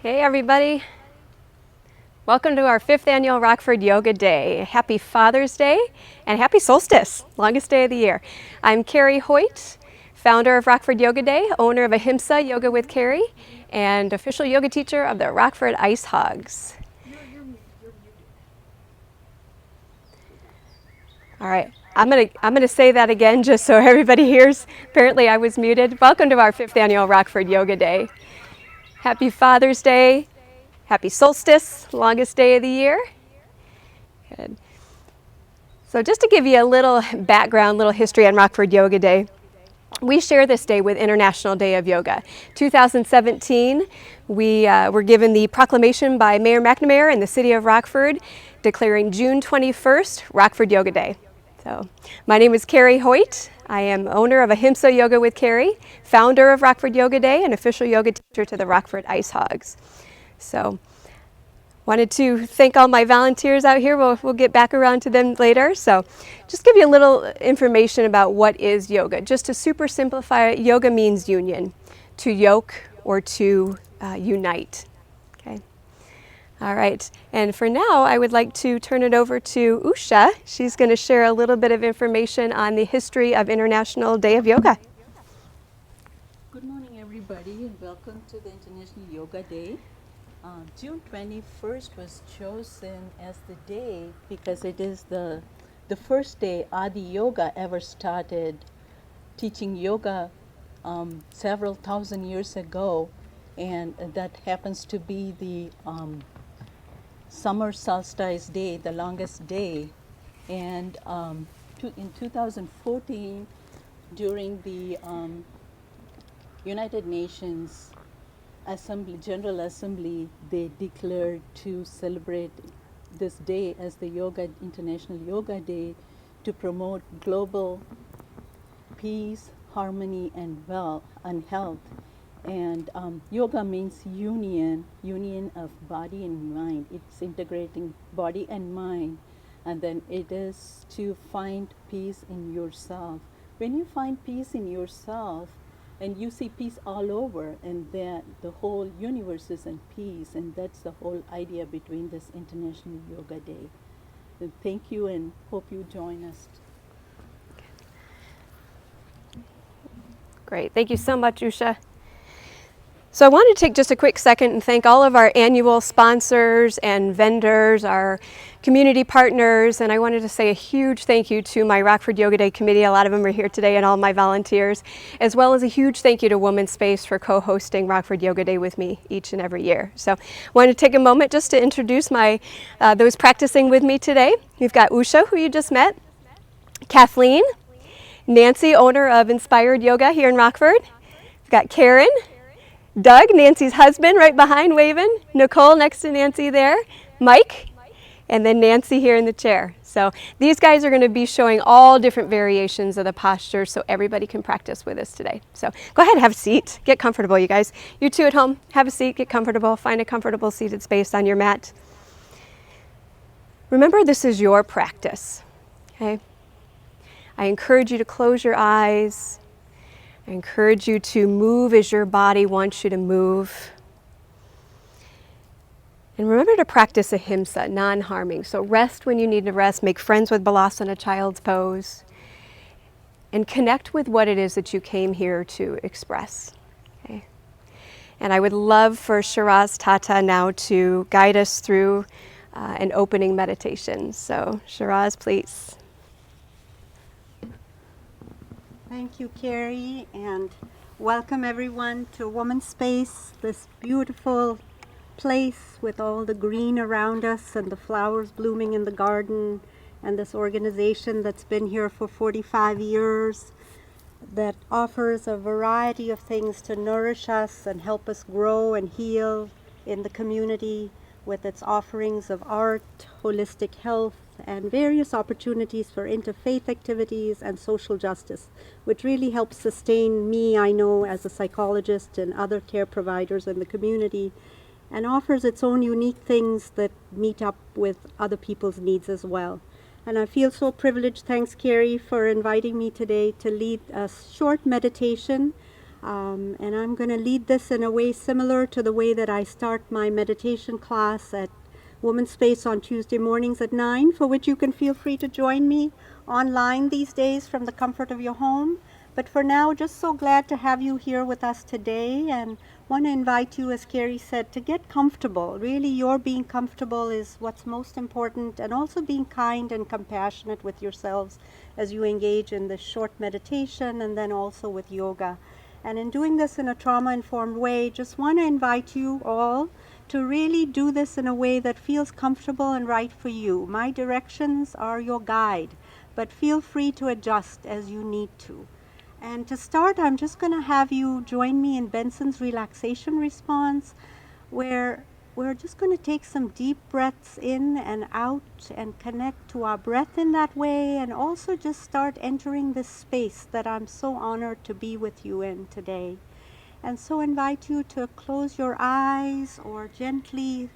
Hey everybody, welcome to our 5th annual Rockford Yoga Day. Happy Father's Day and happy solstice, longest day of the year. I'm Keri Hoyt, founder of Rockford Yoga Day, owner of Ahimsa Yoga with Keri, and official yoga teacher of the Rockford Ice Hogs. All right, I'm gonna say that again just so everybody hears. Apparently I was muted. Welcome to our 5th annual Rockford Yoga Day. Happy Father's Day. Happy solstice, longest day of the year. Good. So just to give you a little background, little history on Rockford Yoga Day, we share this day with International Day of Yoga. 2017, we were given the proclamation by Mayor McNamara in the city of Rockford declaring June 21st Rockford Yoga Day. So my name is Keri Hoyt. I am owner of Ahimsa Yoga with Keri, founder of Rockford Yoga Day, and official yoga teacher to the Rockford Ice Hogs. So wanted to thank all my volunteers out here. We'll get back around to them later. So just give you a little information about what is yoga. Just to super simplify it, yoga means union, to yoke or to unite. Okay. All right. And for now, I would like to turn it over to Usha. She's going to share a little bit of information on the history of International Day of Yoga. Good morning, everybody, and welcome to the International Yoga Day. June 21st was chosen as the day because it is the first day Adi Yoga ever started teaching yoga several thousand years ago, and that happens to be the summer solstice day, the longest day. And in 2014, during the United Nations General Assembly, they declared to celebrate this day as the International Yoga Day to promote global peace, harmony, and health. And yoga means union of body and mind. It's integrating body and mind, and then it is to find peace in yourself. When you find peace in yourself, and you see peace all over, and then the whole universe is in peace, and that's the whole idea between this International Yoga Day. And thank you, and hope you join us. Great. Thank you so much, Usha. So I want to take just a quick second and thank all of our annual sponsors and vendors, our community partners, and I wanted to say a huge thank you to my Rockford Yoga Day committee. A lot of them are here today, and all my volunteers, as well as a huge thank you to Women's Space for co-hosting Rockford Yoga Day with me each and every year. So I wanted to take a moment just to introduce those practicing with me today. We've got Usha, who you just met, Kathleen, Nancy, owner of Inspired Yoga here in Rockford. We've got Karen, Doug, Nancy's husband, right behind waving, Nicole next to Nancy there, Mike, and then Nancy here in the chair. So these guys are going to be showing all different variations of the posture so everybody can practice with us today. So go ahead and have a seat. Get comfortable, you guys. You too at home, have a seat, get comfortable, find a comfortable seated space on your mat. Remember, this is your practice, okay? I encourage you to close your eyes. I encourage you to move as your body wants you to move. And remember to practice Ahimsa, non-harming. So rest when you need to rest, make friends with Balasana, child's pose, and connect with what it is that you came here to express. Okay? And I would love for Shiraz Tata now to guide us through an opening meditation. So Shiraz, please. Thank you, Keri, and welcome everyone to Woman's Space, this beautiful place with all the green around us and the flowers blooming in the garden, and this organization that's been here for 45 years that offers a variety of things to nourish us and help us grow and heal in the community with its offerings of art, holistic health, and various opportunities for interfaith activities and social justice, which really helps sustain me, I know, as a psychologist and other care providers in the community, and offers its own unique things that meet up with other people's needs as well. And I feel so privileged, thanks Keri for inviting me today to lead a short meditation And I'm going to lead this in a way similar to the way that I start my meditation class at Woman's Space on Tuesday mornings at 9, for which you can feel free to join me online these days from the comfort of your home. But for now, just so glad to have you here with us today, and want to invite you, as Keri said, to get comfortable. Really, your being comfortable is what's most important, and also being kind and compassionate with yourselves as you engage in this short meditation and then also with yoga. And in doing this in a trauma-informed way, just want to invite you all to really do this in a way that feels comfortable and right for you. My directions are your guide, but feel free to adjust as you need to. And to start, I'm just going to have you join me in Benson's relaxation response, where we're just going to take some deep breaths in and out and connect to our breath in that way, and also just start entering this space that I'm so honored to be with you in today. And so invite you to close your eyes or gently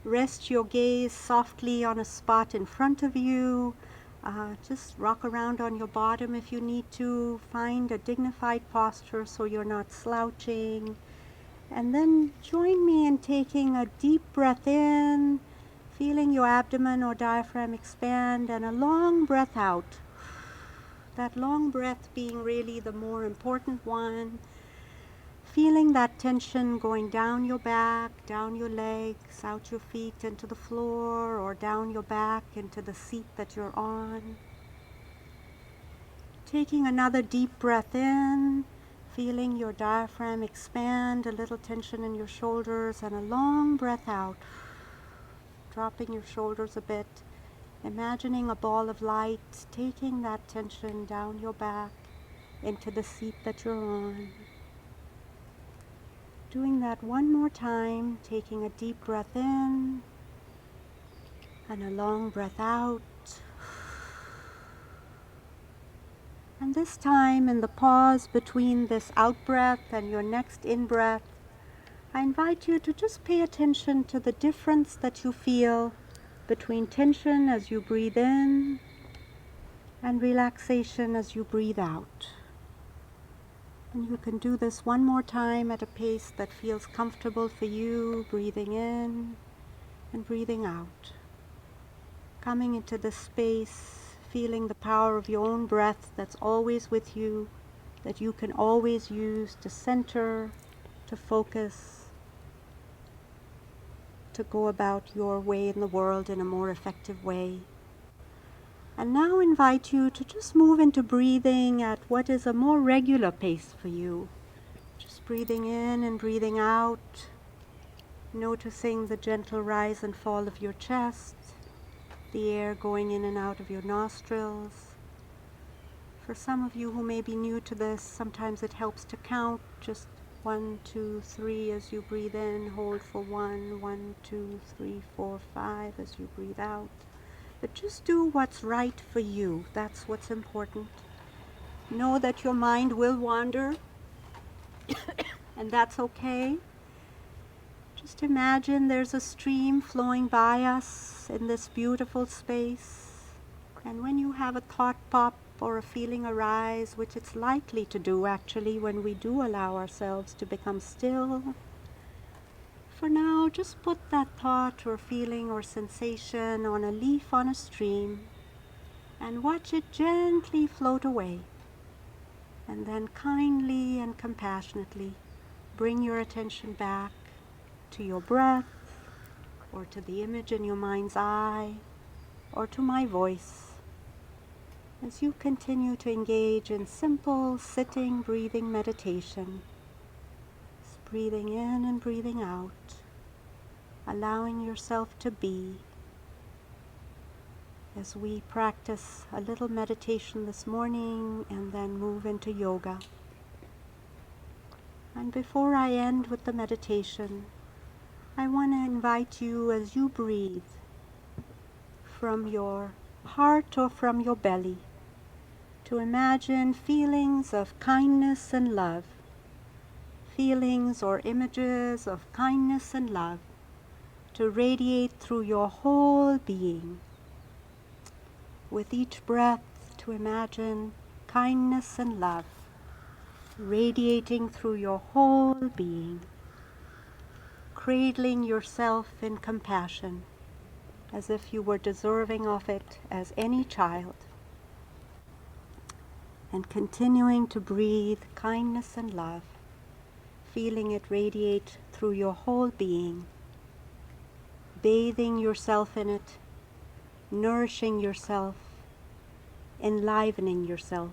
rest your gaze softly on a spot in front of you. Just rock around on your bottom if you need to. Find a dignified posture so you're not slouching. And then join me in taking a deep breath in, feeling your abdomen or diaphragm expand, and a long breath out. That long breath being really the more important one. Feeling that tension going down your back, down your legs, out your feet into the floor, or down your back into the seat that you're on. Taking another deep breath in, feeling your diaphragm expand, a little tension in your shoulders, and a long breath out. Dropping your shoulders a bit, imagining a ball of light, taking that tension down your back into the seat that you're on. Doing that one more time, taking a deep breath in and a long breath out. And this time, in the pause between this out breath and your next in breath, I invite you to just pay attention to the difference that you feel between tension as you breathe in and relaxation as you breathe out. And you can do this one more time at a pace that feels comfortable for you, breathing in and breathing out. Coming into this space, feeling the power of your own breath that's always with you, that you can always use to center, to focus, to go about your way in the world in a more effective way. And now invite you to just move into breathing at what is a more regular pace for you. Just breathing in and breathing out, noticing the gentle rise and fall of your chest, the air going in and out of your nostrils. For some of you who may be new to this, sometimes it helps to count just 1, 2, 3 as you breathe in, hold for 1, 1, 2, 3, 4, 5 as you breathe out. But just do what's right for you. That's what's important. Know that your mind will wander, and that's okay. Just imagine there's a stream flowing by us in this beautiful space. And when you have a thought pop or a feeling arise, which it's likely to do actually when we do allow ourselves to become still, for now, just put that thought or feeling or sensation on a leaf on a stream and watch it gently float away. And then kindly and compassionately bring your attention back to your breath, or to the image in your mind's eye, or to my voice, as you continue to engage in simple sitting, breathing meditation. Just breathing in and breathing out, allowing yourself to be, as we practice a little meditation this morning and then move into yoga. And before I end with the meditation, I want to invite you, as you breathe from your heart or from your belly, to imagine feelings of kindness and love, feelings or images of kindness and love to radiate through your whole being. With each breath, to imagine kindness and love radiating through your whole being, cradling yourself in compassion as if you were deserving of it as any child, and continuing to breathe kindness and love, feeling it radiate through your whole being, bathing yourself in it, nourishing yourself, enlivening yourself.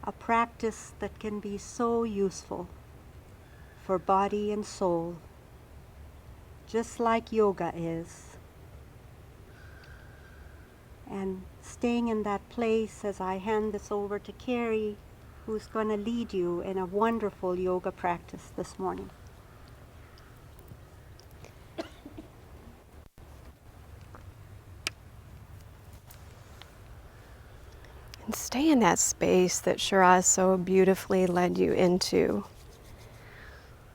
A practice that can be so useful for body and soul, just like yoga is. And staying in that place as I hand this over to Keri, who's going to lead you in a wonderful yoga practice this morning. And stay in that space that Shiraz so beautifully led you into.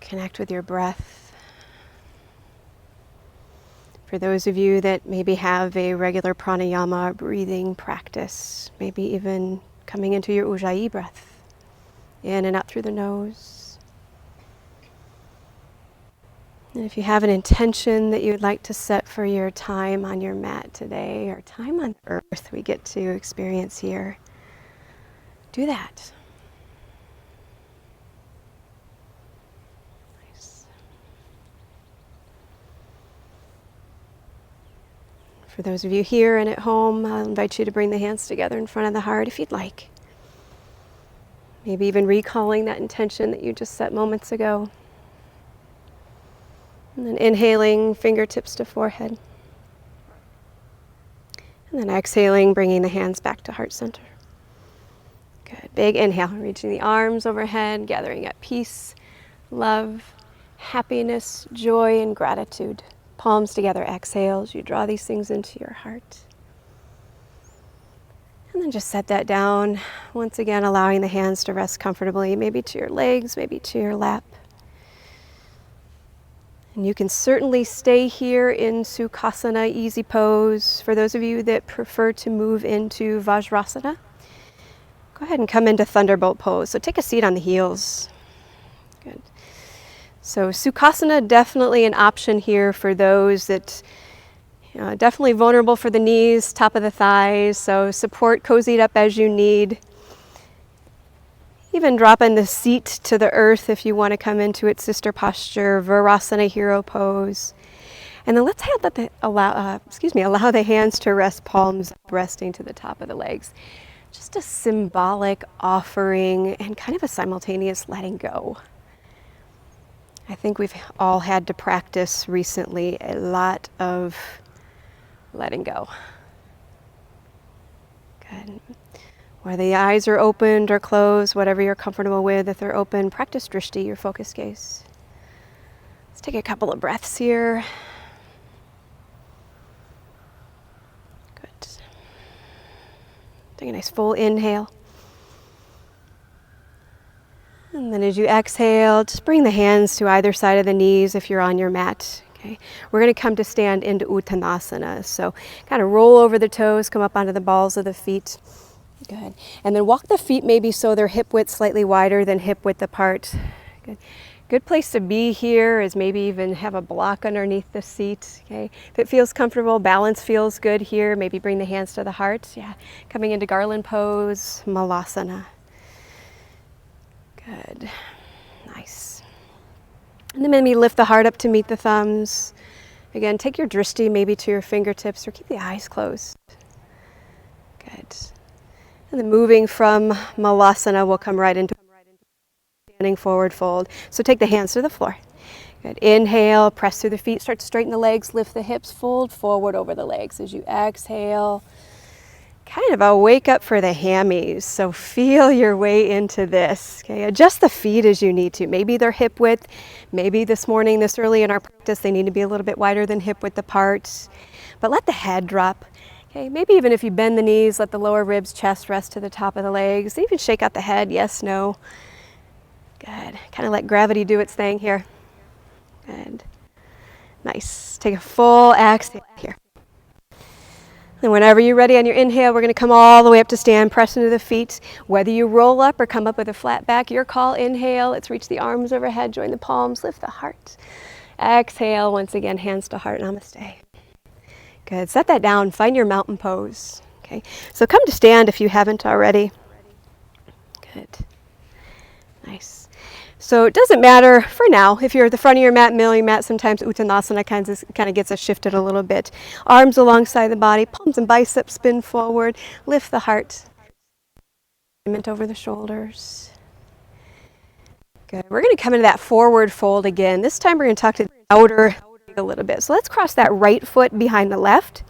Connect with your breath. For those of you that maybe have a regular pranayama breathing practice, maybe even coming into your ujjayi breath, in and out through the nose. And if you have an intention that you would like to set for your time on your mat today, or time on earth we get to experience here, do that. Nice. For those of you here and at home, I'll invite you to bring the hands together in front of the heart if you'd like. Maybe even recalling that intention that you just set moments ago. And then inhaling, fingertips to forehead. And then exhaling, bringing the hands back to heart center. Good. Big inhale, reaching the arms overhead, gathering at peace, love, happiness, joy, and gratitude. Palms together, exhale as you draw these things into your heart. And then just set that down. Once again, allowing the hands to rest comfortably, maybe to your legs, maybe to your lap. And you can certainly stay here in Sukhasana, easy pose. For those of you that prefer to move into Vajrasana, go ahead and come into Thunderbolt pose. So take a seat on the heels. Good. So Sukhasana, definitely an option here for those that definitely vulnerable for the knees, top of the thighs. So support cozied up as you need. Even dropping the seat to the earth if you want to come into its sister posture, Virasana hero pose. And then let's allow the hands to rest, palms up, resting to the top of the legs. Just a symbolic offering and kind of a simultaneous letting go. I think we've all had to practice recently a lot of letting go. Good. Whether the eyes are opened or closed, whatever you're comfortable with, if they're open, practice drishti, your focus gaze. Let's take a couple of breaths here. Good. Take a nice full inhale. And then as you exhale, just bring the hands to either side of the knees if you're on your mat. Okay. We're going to come to stand into Uttanasana. So kind of roll over the toes, come up onto the balls of the feet. Good. And then walk the feet maybe so they're hip width slightly wider than hip width apart. Good. Good place to be here is maybe even have a block underneath the seat. Okay. If it feels comfortable, balance feels good here, maybe bring the hands to the heart. Yeah. Coming into garland pose, Malasana. Good. Nice. And then maybe lift the heart up to meet the thumbs. Again, take your drishti maybe to your fingertips or keep the eyes closed. Good. And then moving from Malasana, we'll come right into standing forward fold. So take the hands to the floor. Good. Inhale, press through the feet, start to straighten the legs, lift the hips, fold forward over the legs. As you exhale, kind of a wake up for the hammies. So feel your way into this. Okay, adjust the feet as you need to. Maybe they're hip width. Maybe this morning, this early in our practice, they need to be a little bit wider than hip width apart. But let the head drop. Okay, maybe even if you bend the knees, let the lower ribs, chest rest to the top of the legs. Even shake out the head, yes, no. Good. Kind of let gravity do its thing here. Good. Nice. Take a full exhale here. And whenever you're ready on your inhale, we're going to come all the way up to stand, press into the feet. Whether you roll up or come up with a flat back, your call. Inhale, let's reach the arms overhead, join the palms, lift the heart. Exhale, once again, hands to heart, namaste. Good, set that down, find your mountain pose. Okay, so come to stand if you haven't already. Good, nice. So it doesn't matter for now if you're at the front of your mat, middle of your mat. Sometimes Uttanasana kind of gets us shifted a little bit. Arms alongside the body, palms and biceps spin forward. Lift the heart. Alignment over the shoulders. Good. We're going to come into that forward fold again. This time we're going to tuck to the outer leg a little bit. So let's cross that right foot behind the left.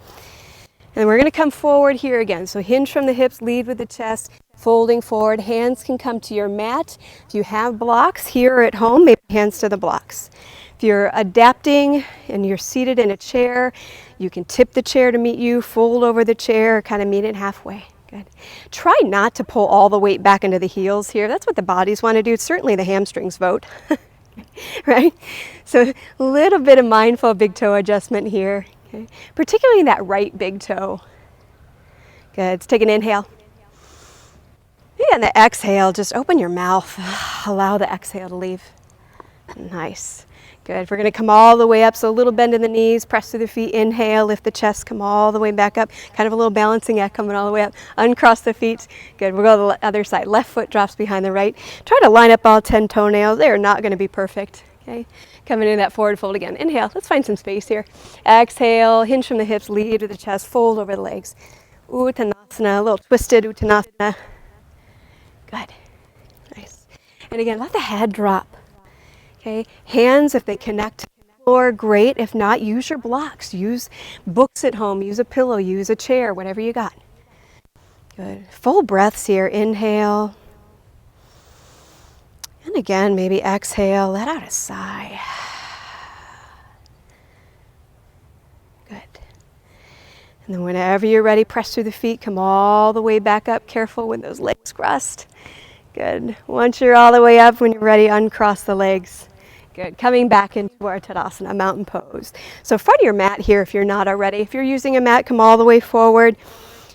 And we're going to come forward here again. So hinge from the hips, lead with the chest. Folding forward, hands can come to your mat. If you have blocks here or at home, maybe hands to the blocks. If you're adapting and you're seated in a chair, you can tip the chair to meet you, fold over the chair, kind of meet it halfway. Good. Try not to pull all the weight back into the heels here. That's what the bodies want to do. Certainly the hamstrings vote, right? So a little bit of mindful big toe adjustment here, okay? Particularly that right big toe. Good. Let's take an inhale. And the exhale, just open your mouth. Allow the exhale to leave. Nice. Good. We're going to come all the way up. So a little bend in the knees, press through the feet. Inhale, lift the chest, come all the way back up. Kind of a little balancing act coming all the way up. Uncross the feet. Good. We'll go to the other side. Left foot drops behind the right. Try to line up all 10 toenails. They are not going to be perfect. Okay. Coming into that forward fold again. Inhale. Let's find some space here. Exhale. Hinge from the hips. Lead to the chest. Fold over the legs. Uttanasana. A little twisted Uttanasana. Good. Nice. And again, let the head drop. Okay. Hands, if they connect to the floor, great. If not, use your blocks. Use books at home. Use a pillow. Use a chair. Whatever you got. Good. Full breaths here. Inhale. And again, maybe exhale. Let out a sigh. Good. And then whenever you're ready, press through the feet. Come all the way back up. Careful with those legs crossed. Good. Once you're all the way up, when you're ready, uncross the legs. Good. Coming back into our Tadasana, mountain pose. So front of your mat here if you're not already. If you're using a mat, come all the way forward.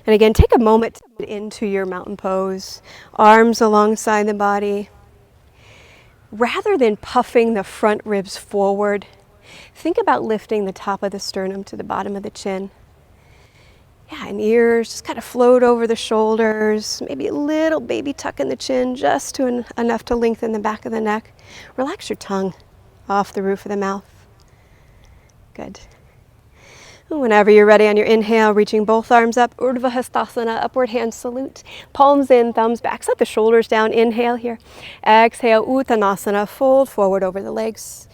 And again, take a moment to get into your mountain pose. Arms alongside the body. Rather than puffing the front ribs forward, think about lifting the top of the sternum to the bottom of the chin. Yeah, and ears just kind of float over the shoulders. Maybe a little baby tuck in the chin, just to enough to lengthen the back of the neck. Relax your tongue off the roof of the mouth. Good. And whenever you're ready on your inhale, reaching both arms up, Urdhva Hastasana, upward hand salute. Palms in, thumbs back. Set the shoulders down. Inhale here. Exhale, Uttanasana, fold forward over the legs.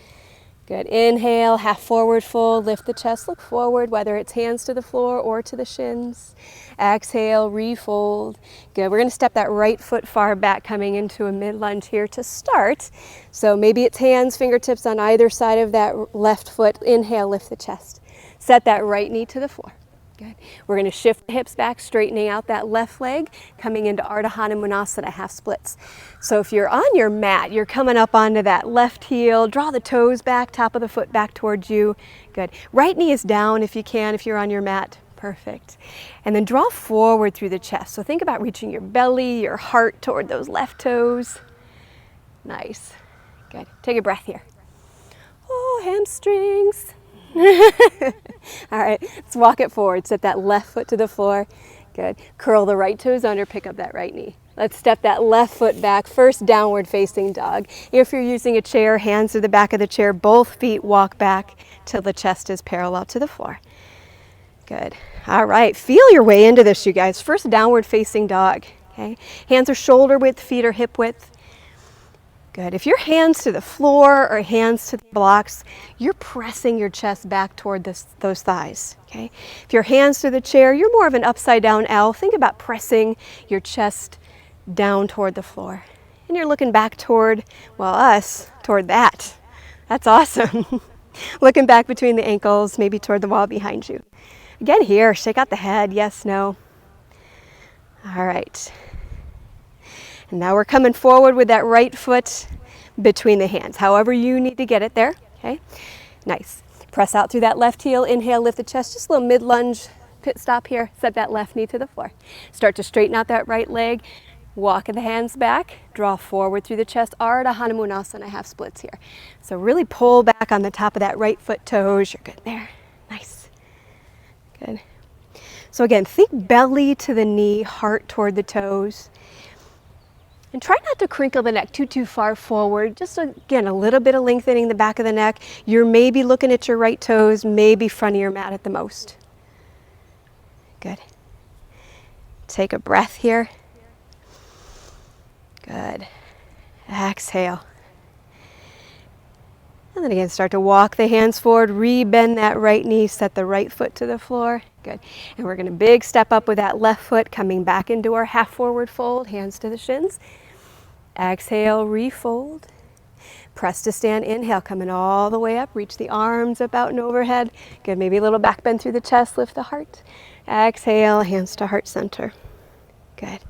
Good. Inhale, half forward fold, lift the chest, look forward, whether it's hands to the floor or to the shins. Exhale, refold. Good. We're going to step that right foot far back, coming into a mid-lunge here to start. So maybe it's hands, fingertips on either side of that left foot. Inhale, lift the chest. Set that right knee to the floor. Good. We're going to shift the hips back, straightening out that left leg, coming into Ardha Hanumanasana, half splits. So if you're on your mat, you're coming up onto that left heel, draw the toes back, top of the foot back towards you. Good. Right knee is down if you can, if you're on your mat. Perfect. And then draw forward through the chest. So think about reaching your belly, your heart toward those left toes. Nice. Good. Take a breath here. Oh, hamstrings. All right, let's walk it forward. Set that left foot to the floor. Good. Curl the right toes under, pick up that right knee. Let's step that left foot back, first downward facing dog. If you're using a chair, hands to the back of the chair, both feet walk back till the chest is parallel to the floor. Good. All right, feel your way into this, you guys. First downward facing dog. Okay. Hands are shoulder width, feet are hip width. Good. If your hands to the floor or hands to the blocks, you're pressing your chest back toward those thighs. Okay. If your hands to the chair, you're more of an upside down L. Think about pressing your chest down toward the floor. And you're looking back toward, well, us, toward that. That's awesome. Looking back between the ankles, maybe toward the wall behind you. Again here, shake out the head, yes, no. All right. And now we're coming forward with that right foot between the hands, however you need to get it there, okay? Nice. Press out through that left heel, inhale, lift the chest, just a little mid-lunge pit stop here. Set that left knee to the floor. Start to straighten out that right leg. Walk the hands back. Draw forward through the chest. Ardha Hanumanasana, half splits here. So really pull back on the top of that right foot toes. You're good there. Nice. Good. So again, think belly to the knee, heart toward the toes. And try not to crinkle the neck too far forward. Just again, a little bit of lengthening the back of the neck. You're maybe looking at your right toes, maybe front of your mat at the most. Good. Take a breath here. Good. Exhale. And then again, start to walk the hands forward, re-bend that right knee, set the right foot to the floor. Good. And we're going to big step up with that left foot, coming back into our half forward fold, hands to the shins. Exhale, refold. Press to stand, inhale, coming all the way up, reach the arms up, out and overhead. Good, maybe a little back bend through the chest, lift the heart. Exhale, hands to heart center. Good.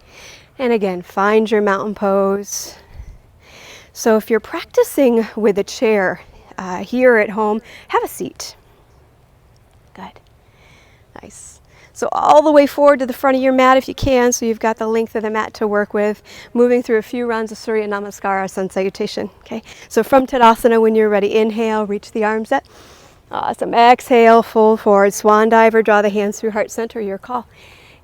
And again, find your mountain pose. So if you're practicing with a chair here at home, have a seat. Good. Nice. So all the way forward to the front of your mat if you can, so you've got the length of the mat to work with. Moving through a few rounds of Surya Namaskara, Sun Salutation. Okay. So from Tadasana, when you're ready, inhale, reach the arms up. Awesome. Exhale, fold forward, swan dive, or draw the hands through heart center, your call.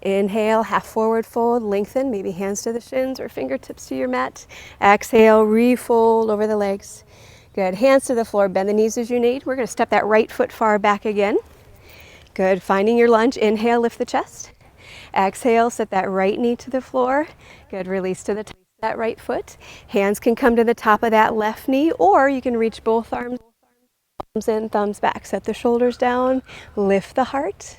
Inhale, half forward fold, lengthen, maybe hands to the shins or fingertips to your mat. Exhale, refold over the legs. Good, hands to the floor, bend the knees as you need. We're going to step that right foot far back again. Good, finding your lunge, inhale, lift the chest. Exhale, set that right knee to the floor. Good, release to the top of that right foot. Hands can come to the top of that left knee, or you can reach both arms, thumbs in, thumbs back. Set the shoulders down, lift the heart.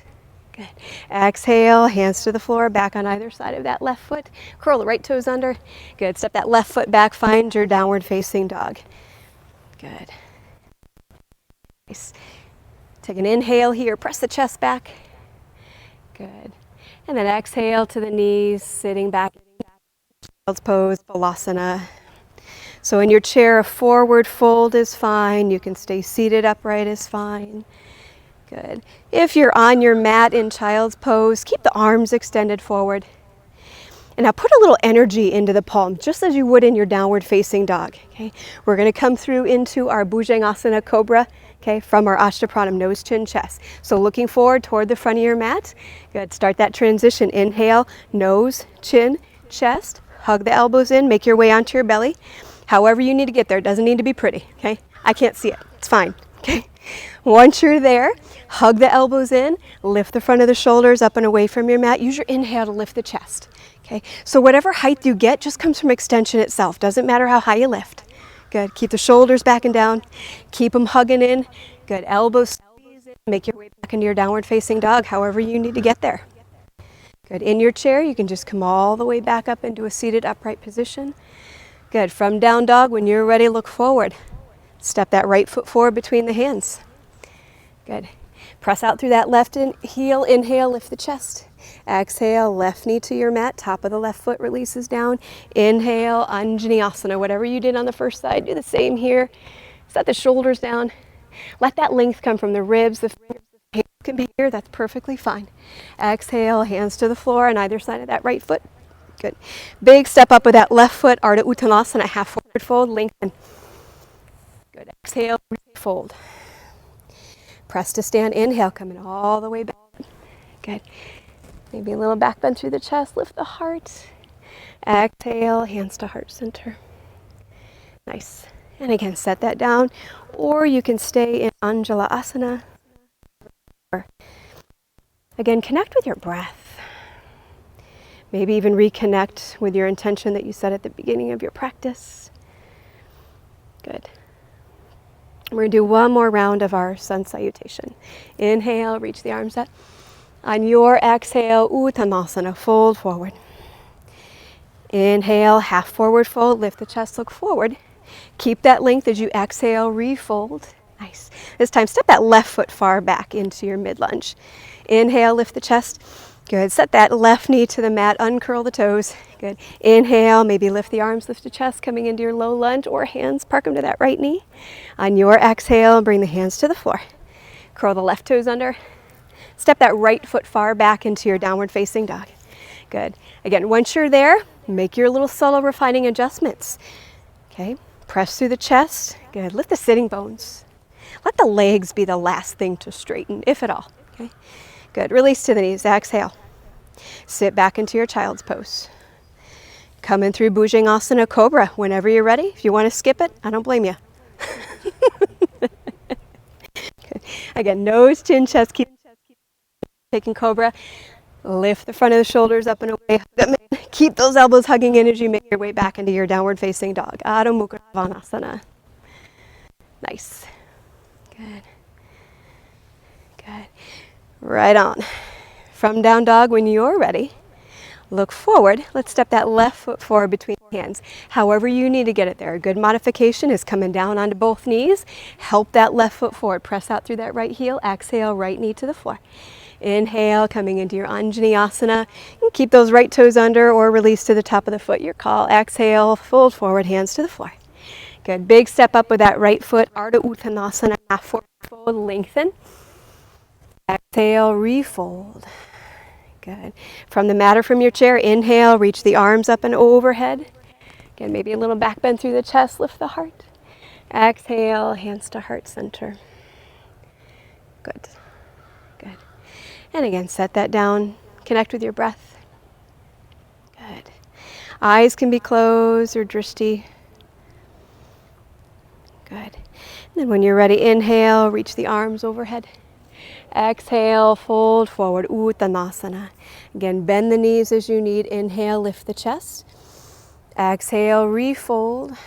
Good. Exhale, hands to the floor, back on either side of that left foot. Curl the right toes under. Good. Step that left foot back, find your downward facing dog. Good. Nice. Take an inhale here, press the chest back. Good. And then exhale to the knees, sitting back. Child's pose, Balasana. So in your chair, a forward fold is fine. You can stay seated upright is fine. Good. If you're on your mat in child's pose, keep the arms extended forward. And now put a little energy into the palm, just as you would in your downward facing dog. Okay. We're going to come through into our Bhujangasana Cobra, okay, from our Ashtapranam, nose, chin, chest. So looking forward toward the front of your mat. Good. Start that transition. Inhale, nose, chin, chest. Hug the elbows in, make your way onto your belly. However you need to get there. It doesn't need to be pretty, okay? I can't see it. It's fine, okay? Once you're there, hug the elbows in, lift the front of the shoulders up and away from your mat. Use your inhale to lift the chest. Okay, so whatever height you get just comes from extension itself. Doesn't matter how high you lift. Good. Keep the shoulders back and down. Keep them hugging in. Good. Elbows squeeze in. Make your way back into your downward facing dog, however you need to get there. Good. In your chair, you can just come all the way back up into a seated upright position. Good. From down dog, when you're ready, look forward. Step that right foot forward between the hands. Good. Press out through that left heel. Inhale, lift the chest. Exhale, left knee to your mat. Top of the left foot releases down. Inhale, Anjaneyasana. Whatever you did on the first side, do the same here. Set the shoulders down. Let that length come from the ribs. The hands can be here. That's perfectly fine. Exhale, hands to the floor on either side of that right foot. Good. Big step up with that left foot. Ardha Uttanasana, half forward fold. Lengthen. Good. Exhale, fold. Press to stand. Inhale, coming all the way back. Good. Maybe a little back bend through the chest. Lift the heart. Exhale, hands to heart center. Nice. And again, set that down. Or you can stay in Anjala Asana. Again, connect with your breath. Maybe even reconnect with your intention that you set at the beginning of your practice. Good. We're going to do one more round of our sun salutation. Inhale, reach the arms up. On your exhale, Uttanasana, fold forward. Inhale, half forward fold, lift the chest, look forward. Keep that length as you exhale, refold. Nice. This time, step that left foot far back into your mid-lunge. Inhale, lift the chest. Good. Set that left knee to the mat, uncurl the toes. Good. Inhale, maybe lift the arms, lift the chest, coming into your low lunge, or hands, park them to that right knee. On your exhale, bring the hands to the floor. Curl the left toes under. Step that right foot far back into your downward facing dog. Good. Again, once you're there, make your little subtle refining adjustments. Okay, press through the chest. Good. Lift the sitting bones. Let the legs be the last thing to straighten, if at all. Okay, good. Release to the knees. Exhale. Sit back into your child's pose. Come in through Bhujangasana Cobra whenever you're ready. If you want to skip it, I don't blame you. Good. Again, nose, chin, chest, keep taking Cobra. Lift the front of the shoulders up and away. Keep those elbows hugging in as you make your way back into your downward facing dog. Adho Mukha Svanasana. Nice. Good. Good. Right on. From down dog when you're ready. Look forward. Let's step that left foot forward between hands. However you need to get it there. A good modification is coming down onto both knees. Help that left foot forward. Press out through that right heel. Exhale, right knee to the floor. Inhale, coming into your Anjaneyasana. You can keep those right toes under or release to the top of the foot. Your call. Exhale, fold forward, hands to the floor. Good. Big step up with that right foot. Ardha Uttanasana, half forward fold, lengthen. Exhale, refold. Good. From the mat or from your chair, inhale, reach the arms up and overhead. Again, maybe a little back bend through the chest, lift the heart. Exhale, hands to heart center. Good. Good. And again, set that down. Connect with your breath. Good. Eyes can be closed or drishti. Good. And then when you're ready, inhale, reach the arms overhead. Exhale, fold forward, Uttanasana. Again, bend the knees as you need. Inhale, lift the chest. Exhale, refold.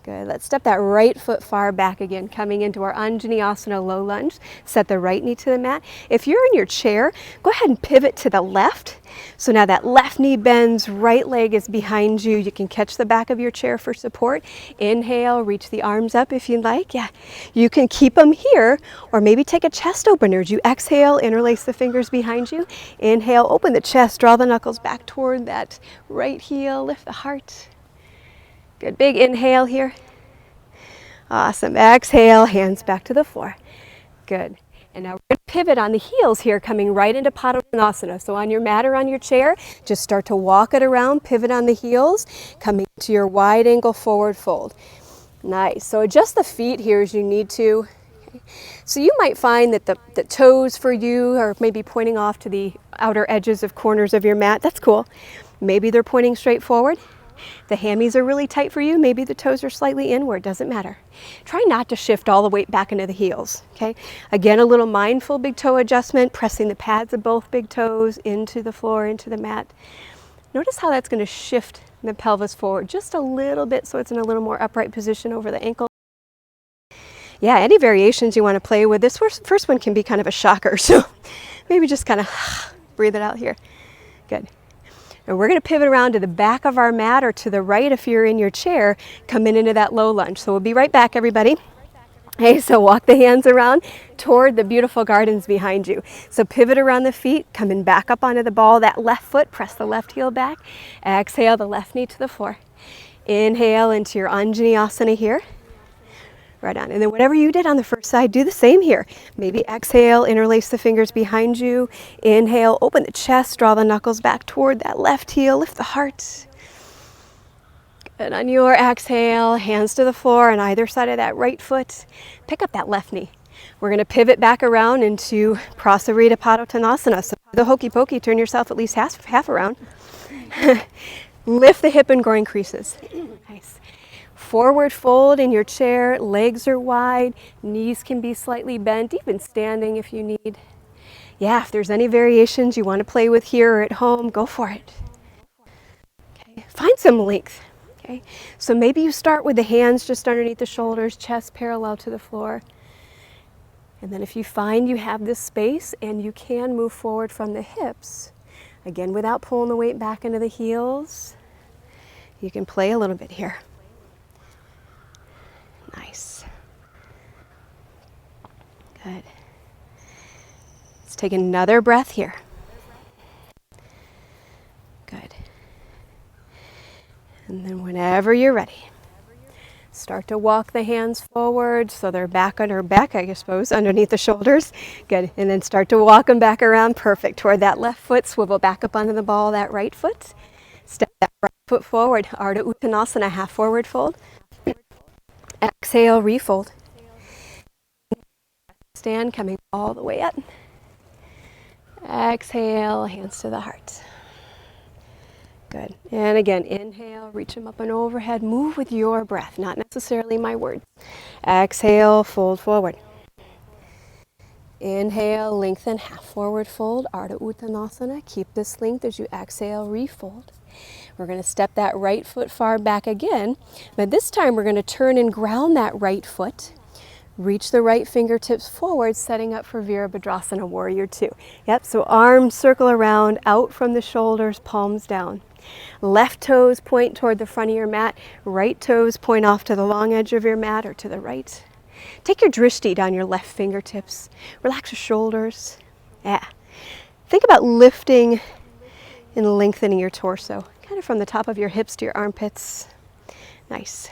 Good. Let's step that right foot far back again, coming into our Anjaneyasana low lunge. Set the right knee to the mat. If you're in your chair, go ahead and pivot to the left. So now that left knee bends, right leg is behind you. You can catch the back of your chair for support. Inhale, reach the arms up if you'd like. Yeah, you can keep them here or maybe take a chest opener. As you exhale, interlace the fingers behind you. Inhale, open the chest, draw the knuckles back toward that right heel, lift the heart. Good, big inhale here. Awesome, exhale, hands back to the floor. Good, and now we're going to pivot on the heels here, coming right into Padottanasana. So on your mat or on your chair, just start to walk it around, pivot on the heels, coming to your wide angle forward fold. Nice, so adjust the feet here as you need to. So you might find that the toes for you are maybe pointing off to the outer edges of corners of your mat. That's cool. Maybe they're pointing straight forward. The hammies are really tight for you. Maybe the toes are slightly inward. Doesn't matter. Try not to shift all the weight back into the heels. Okay. Again, a little mindful big toe adjustment, pressing the pads of both big toes into the floor, into the mat. Notice how that's going to shift the pelvis forward just a little bit so it's in a little more upright position over the ankle. Yeah, any variations you want to play with. This first one can be kind of a shocker, so maybe just kind of breathe it out here. Good. And we're going to pivot around to the back of our mat or to the right if you're in your chair, coming into that low lunge. So we'll be right back, everybody. Okay, so walk the hands around toward the beautiful gardens behind you. So pivot around the feet, coming back up onto the ball, that left foot, press the left heel back. Exhale, the left knee to the floor. Inhale into your Anjaneyasana here. Right on. And then whatever you did on the first side, do the same here. Maybe exhale, interlace the fingers behind you. Inhale, open the chest, draw the knuckles back toward that left heel, lift the heart. Good. On your exhale, hands to the floor on either side of that right foot. Pick up that left knee. We're going to pivot back around into Prasarita Padottanasana. So the hokey pokey, turn yourself at least half around. Lift the hip and groin creases. Nice. Forward fold in your chair, legs are wide, knees can be slightly bent, even standing if you need. Yeah, if there's any variations you want to play with here or at home, go for it. Okay. Find some length. Okay. So maybe you start with the hands just underneath the shoulders, chest parallel to the floor. And then if you find you have this space and you can move forward from the hips, again without pulling the weight back into the heels, you can play a little bit here. Nice. Good. Let's take another breath here. Good. And then whenever you're ready, Start to walk the hands forward so they're back on her back, I suppose, underneath the shoulders. Good. And then start to walk them back around. Perfect. Toward that left foot, swivel back up onto the ball, that right foot. Step that right foot forward. Ardha Uttanasana, half forward fold. Exhale, refold. Stand, coming all the way up. Exhale, hands to the heart. Good. And again, inhale, reach them up and overhead. Move with your breath, not necessarily my words. Exhale, fold forward. Inhale, lengthen, half forward fold, Ardha Uttanasana. Keep this length as you exhale, refold. We're going to step that right foot far back again, but this time we're going to turn and ground that right foot. Reach the right fingertips forward, setting up for Virabhadrasana, Warrior Two. Yep, so arms circle around, out from the shoulders, palms down. Left toes point toward the front of your mat, right toes point off to the long edge of your mat or to the right. Take your drishti down your left fingertips. Relax your shoulders. Yeah. Think about lifting and lengthening your torso, kind of from the top of your hips to your armpits. Nice.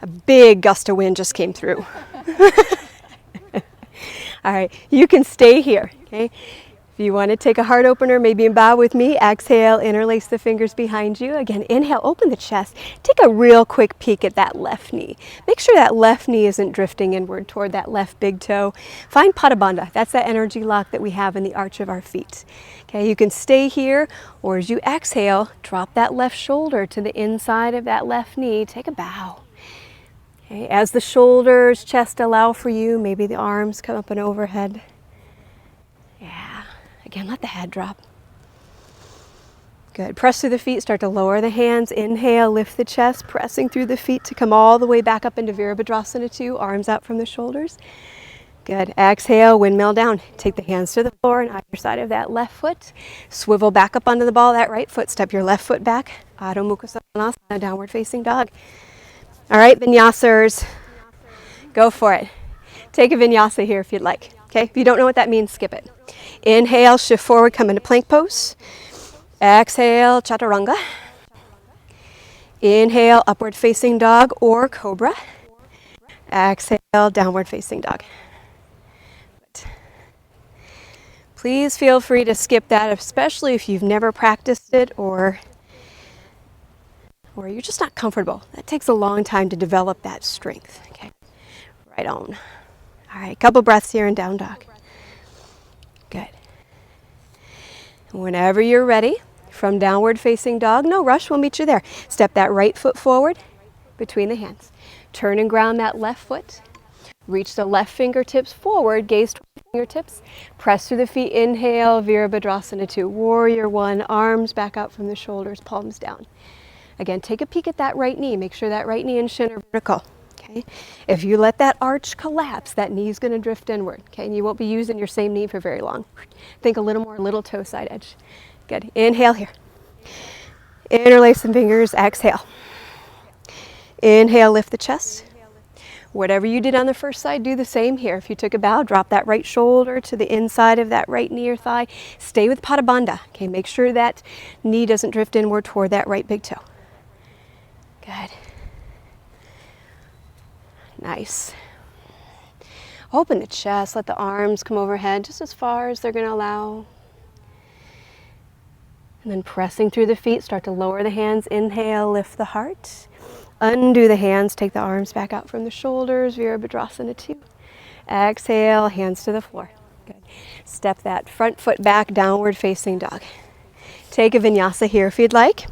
A big gust of wind just came through. All right, you can stay here, okay? If you want to take a heart opener, maybe bow with me. Exhale, interlace the fingers behind you. Again, inhale, open the chest. Take a real quick peek at that left knee. Make sure that left knee isn't drifting inward toward that left big toe. Find Padabandha. That's that energy lock that we have in the arch of our feet. Okay, you can stay here, or as you exhale, drop that left shoulder to the inside of that left knee. Take a bow. Okay, as the shoulders, chest allow for you, maybe the arms come up and overhead. Yeah. Again, let the head drop. Good. Press through the feet, start to lower the hands. Inhale, lift the chest, pressing through the feet to come all the way back up into Virabhadrasana 2, arms out from the shoulders. Good. Exhale, windmill down. Take the hands to the floor on either side of that left foot. Swivel back up onto the ball, that right foot. Step your left foot back. Adho Mukha Svanasana, downward facing dog. All right, vinyasas, go for it. Take a vinyasa here if you'd like. Okay, if you don't know what that means, skip it. Inhale, shift forward, come into plank pose. Exhale, chaturanga. Inhale, upward facing dog or cobra. Exhale, downward facing dog. Good. Please feel free to skip that, especially if you've never practiced it or you're just not comfortable. That takes a long time to develop that strength. Okay, right on. All right, couple breaths here in down dog. Good. Whenever you're ready, from downward facing dog, no rush, we'll meet you there. Step that right foot forward between the hands. Turn and ground that left foot. Reach the left fingertips forward, gaze toward the fingertips. Press through the feet, inhale, Virabhadrasana 2. Warrior 1, arms back out from the shoulders, palms down. Again, take a peek at that right knee. Make sure that right knee and shin are vertical. Okay? If you let that arch collapse, that knee's going to drift inward. Okay? And you won't be using your same knee for very long. Think a little more little toe side edge. Good. Inhale here. Interlace some fingers. Exhale. Inhale, lift the chest. Whatever you did on the first side, do the same here. If you took a bow, drop that right shoulder to the inside of that right knee or thigh. Stay with Padabandha. Okay? Make sure that knee doesn't drift inward toward that right big toe. Good. Nice. Open the chest, let the arms come overhead just as far as they're going to allow. And then pressing through the feet, start to lower the hands. Inhale, lift the heart. Undo the hands, take the arms back out from the shoulders, Virabhadrasana 2. Exhale, hands to the floor. Good. Step that front foot back, downward facing dog. Take a vinyasa here if you'd like.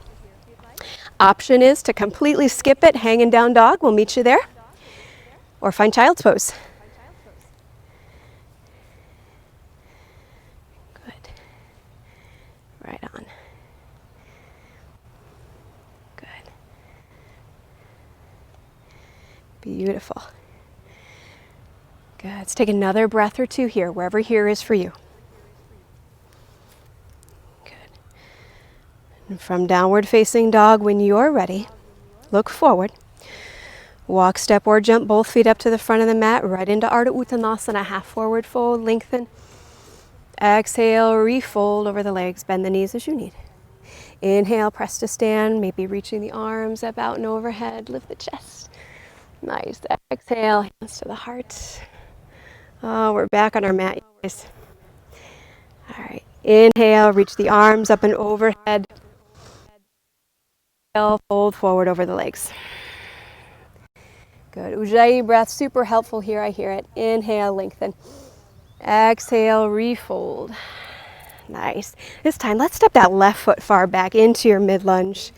Option is to completely skip it, hanging down dog. We'll meet you there. Or find child's pose. Good. Right on. Good. Beautiful. Good. Let's take another breath or two here, wherever here is for you. From downward facing dog, when you're ready, look forward. Walk, step, or jump both feet up to the front of the mat, right into Ardha Uttanasana, half forward fold, lengthen. Exhale, refold over the legs, bend the knees as you need. Inhale, press to stand, maybe reaching the arms up out and overhead. Lift the chest. Nice. Exhale, hands to the heart. Oh, we're back on our mat, you guys. All right. Inhale, reach the arms up and overhead. Exhale, fold forward over the legs. Good. Ujjayi breath, super helpful here. I hear it. Inhale, lengthen. Exhale, refold. Nice. This time, let's step that left foot far back into your mid-lunge.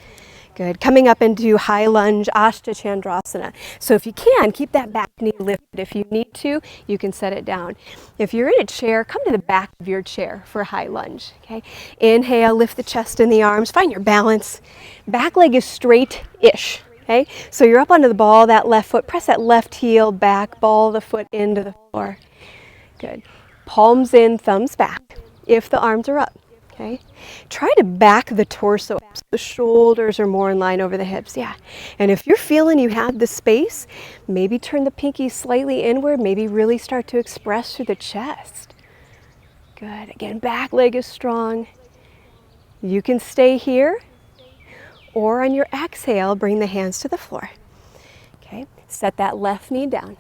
Good. Coming up into high lunge, Ashtachandrasana. So if you can, keep that back knee lifted. If you need to, you can set it down. If you're in a chair, come to the back of your chair for high lunge. Okay. Inhale, lift the chest and the arms. Find your balance. Back leg is straight-ish. Okay. So you're up onto the ball, that left foot. Press that left heel back, ball the foot into the floor. Good. Palms in, thumbs back, if the arms are up. Okay. Try to back the torso up so the shoulders are more in line over the hips. Yeah. And if you're feeling you have the space, maybe turn the pinky slightly inward, maybe really start to express through the chest. Good. Again, back leg is strong. You can stay here, or on your exhale, bring the hands to the floor. Okay. Set that left knee down.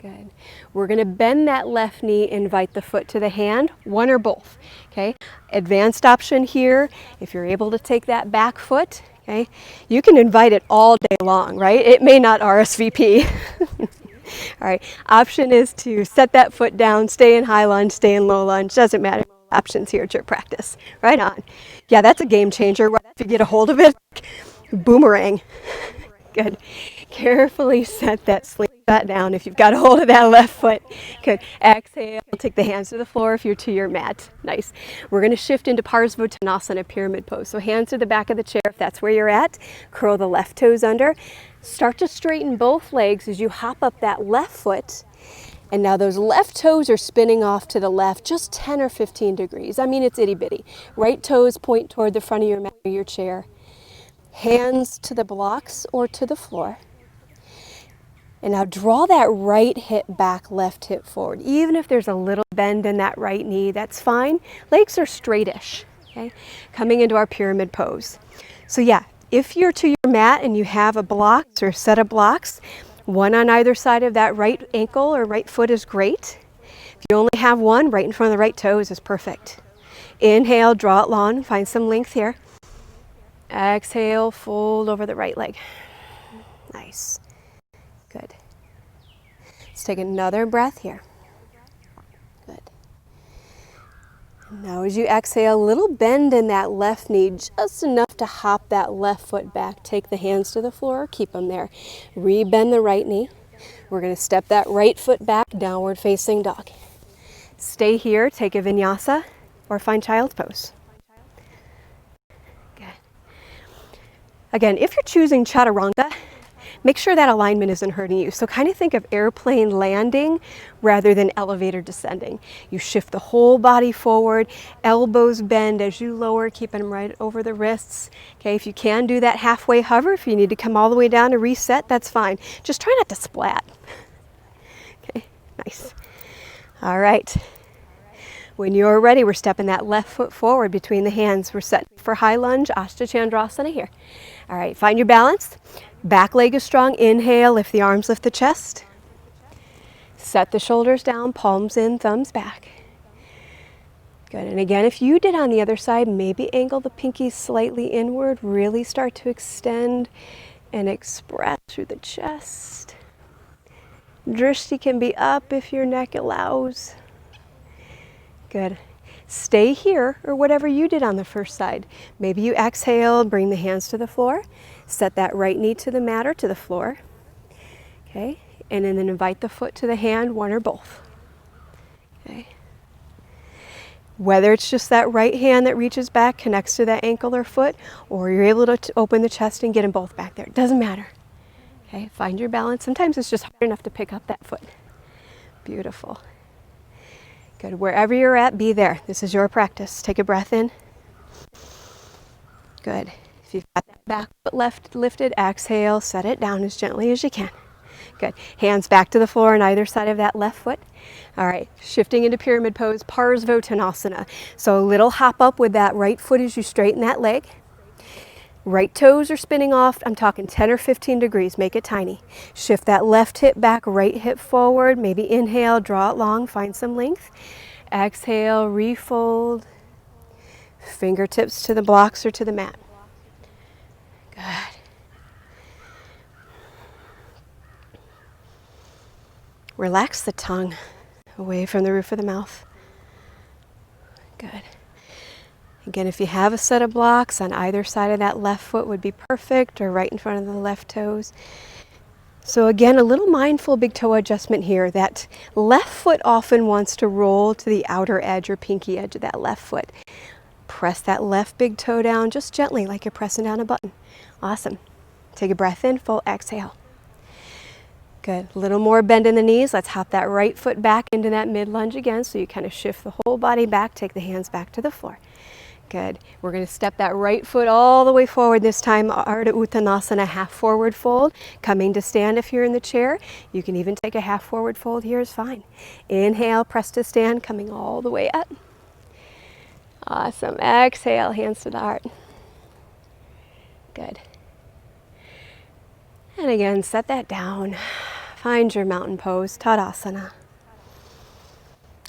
Good. We're going to bend that left knee, invite the foot to the hand, one or both. Okay. Advanced option here, if you're able to take that back foot, okay, you can invite it all day long, right? It may not RSVP. All right. Option is to set that foot down, stay in high lunge, stay in low lunge, doesn't matter. Options here at your practice. Right on. Yeah, that's a game changer. Right? If you get a hold of it, boomerang. Good. Carefully set that slingshot down if you've got a hold of that left foot. Good. Exhale. Take the hands to the floor if you're to your mat. Nice. We're going to shift into Parsvottanasana, pyramid pose. So hands to the back of the chair if that's where you're at. Curl the left toes under. Start to straighten both legs as you hop up that left foot. And now those left toes are spinning off to the left just 10 or 15 degrees. I mean, it's itty bitty. Right toes point toward the front of your mat or your chair. Hands to the blocks or to the floor. And now draw that right hip back, left hip forward. Even if there's a little bend in that right knee, that's fine. Legs are straightish, okay? Coming into our pyramid pose. So yeah, if you're to your mat and you have a block or a set of blocks, one on either side of that right ankle or right foot is great. If you only have one, right in front of the right toes is perfect. Inhale, draw it long, find some length here. Exhale, fold over the right leg. Nice. Good. Let's take another breath here. Good. Now as you exhale, a little bend in that left knee, just enough to hop that left foot back. Take the hands to the floor, keep them there. Re-bend the right knee. We're going to step that right foot back, downward facing dog. Stay here, take a vinyasa, or find child's pose. Again, if you're choosing chaturanga, make sure that alignment isn't hurting you. So kind of think of airplane landing rather than elevator descending. You shift the whole body forward, elbows bend as you lower, keeping them right over the wrists. Okay, if you can do that halfway hover, if you need to come all the way down to reset, that's fine. Just try not to splat. Okay, nice. All right. When you're ready, we're stepping that left foot forward between the hands. We're set for high lunge, Ashtachandrasana here. All right, find your balance. Back leg is strong. Inhale, lift the arms, lift the chest. Set the shoulders down, palms in, thumbs back. Good, and again, if you did on the other side, maybe angle the pinkies slightly inward, really start to extend and express through the chest. Drishti can be up if your neck allows. Good. Stay here, or whatever you did on the first side. Maybe you exhale, bring the hands to the floor, set that right knee to the mat or to the floor. Okay, and then invite the foot to the hand, one or both. Okay. Whether it's just that right hand that reaches back, connects to that ankle or foot, or you're able to open the chest and get them both back there. It doesn't matter. Okay, find your balance. Sometimes it's just hard enough to pick up that foot. Beautiful. Good. Wherever you're at, be there. This is your practice. Take a breath in. Good. If you've got that back foot left lifted, exhale, set it down as gently as you can. Good. Hands back to the floor on either side of that left foot. All right. Shifting into pyramid pose, Parsvottanasana. So a little hop up with that right foot as you straighten that leg. Right toes are spinning off. I'm talking 10 or 15 degrees. Make it tiny. Shift that left hip back, right hip forward. Maybe inhale, draw it long, find some length. Exhale, refold. Fingertips to the blocks or to the mat. Good. Relax the tongue away from the roof of the mouth. Good. Again, if you have a set of blocks on either side of that left foot would be perfect, or right in front of the left toes. So again, a little mindful big toe adjustment here. That left foot often wants to roll to the outer edge or pinky edge of that left foot. Press that left big toe down just gently like you're pressing down a button. Awesome. Take a breath in, full exhale. Good. A little more bend in the knees. Let's hop that right foot back into that mid lunge again, so you kind of shift the whole body back, take the hands back to the floor. Good. We're going to step that right foot all the way forward this time, Ardha Uttanasana, half forward fold. Coming to stand if you're in the chair. You can even take a half forward fold here is fine. Inhale, press to stand, coming all the way up. Awesome. Exhale, hands to the heart. Good. And again, set that down. Find your mountain pose, Tadasana.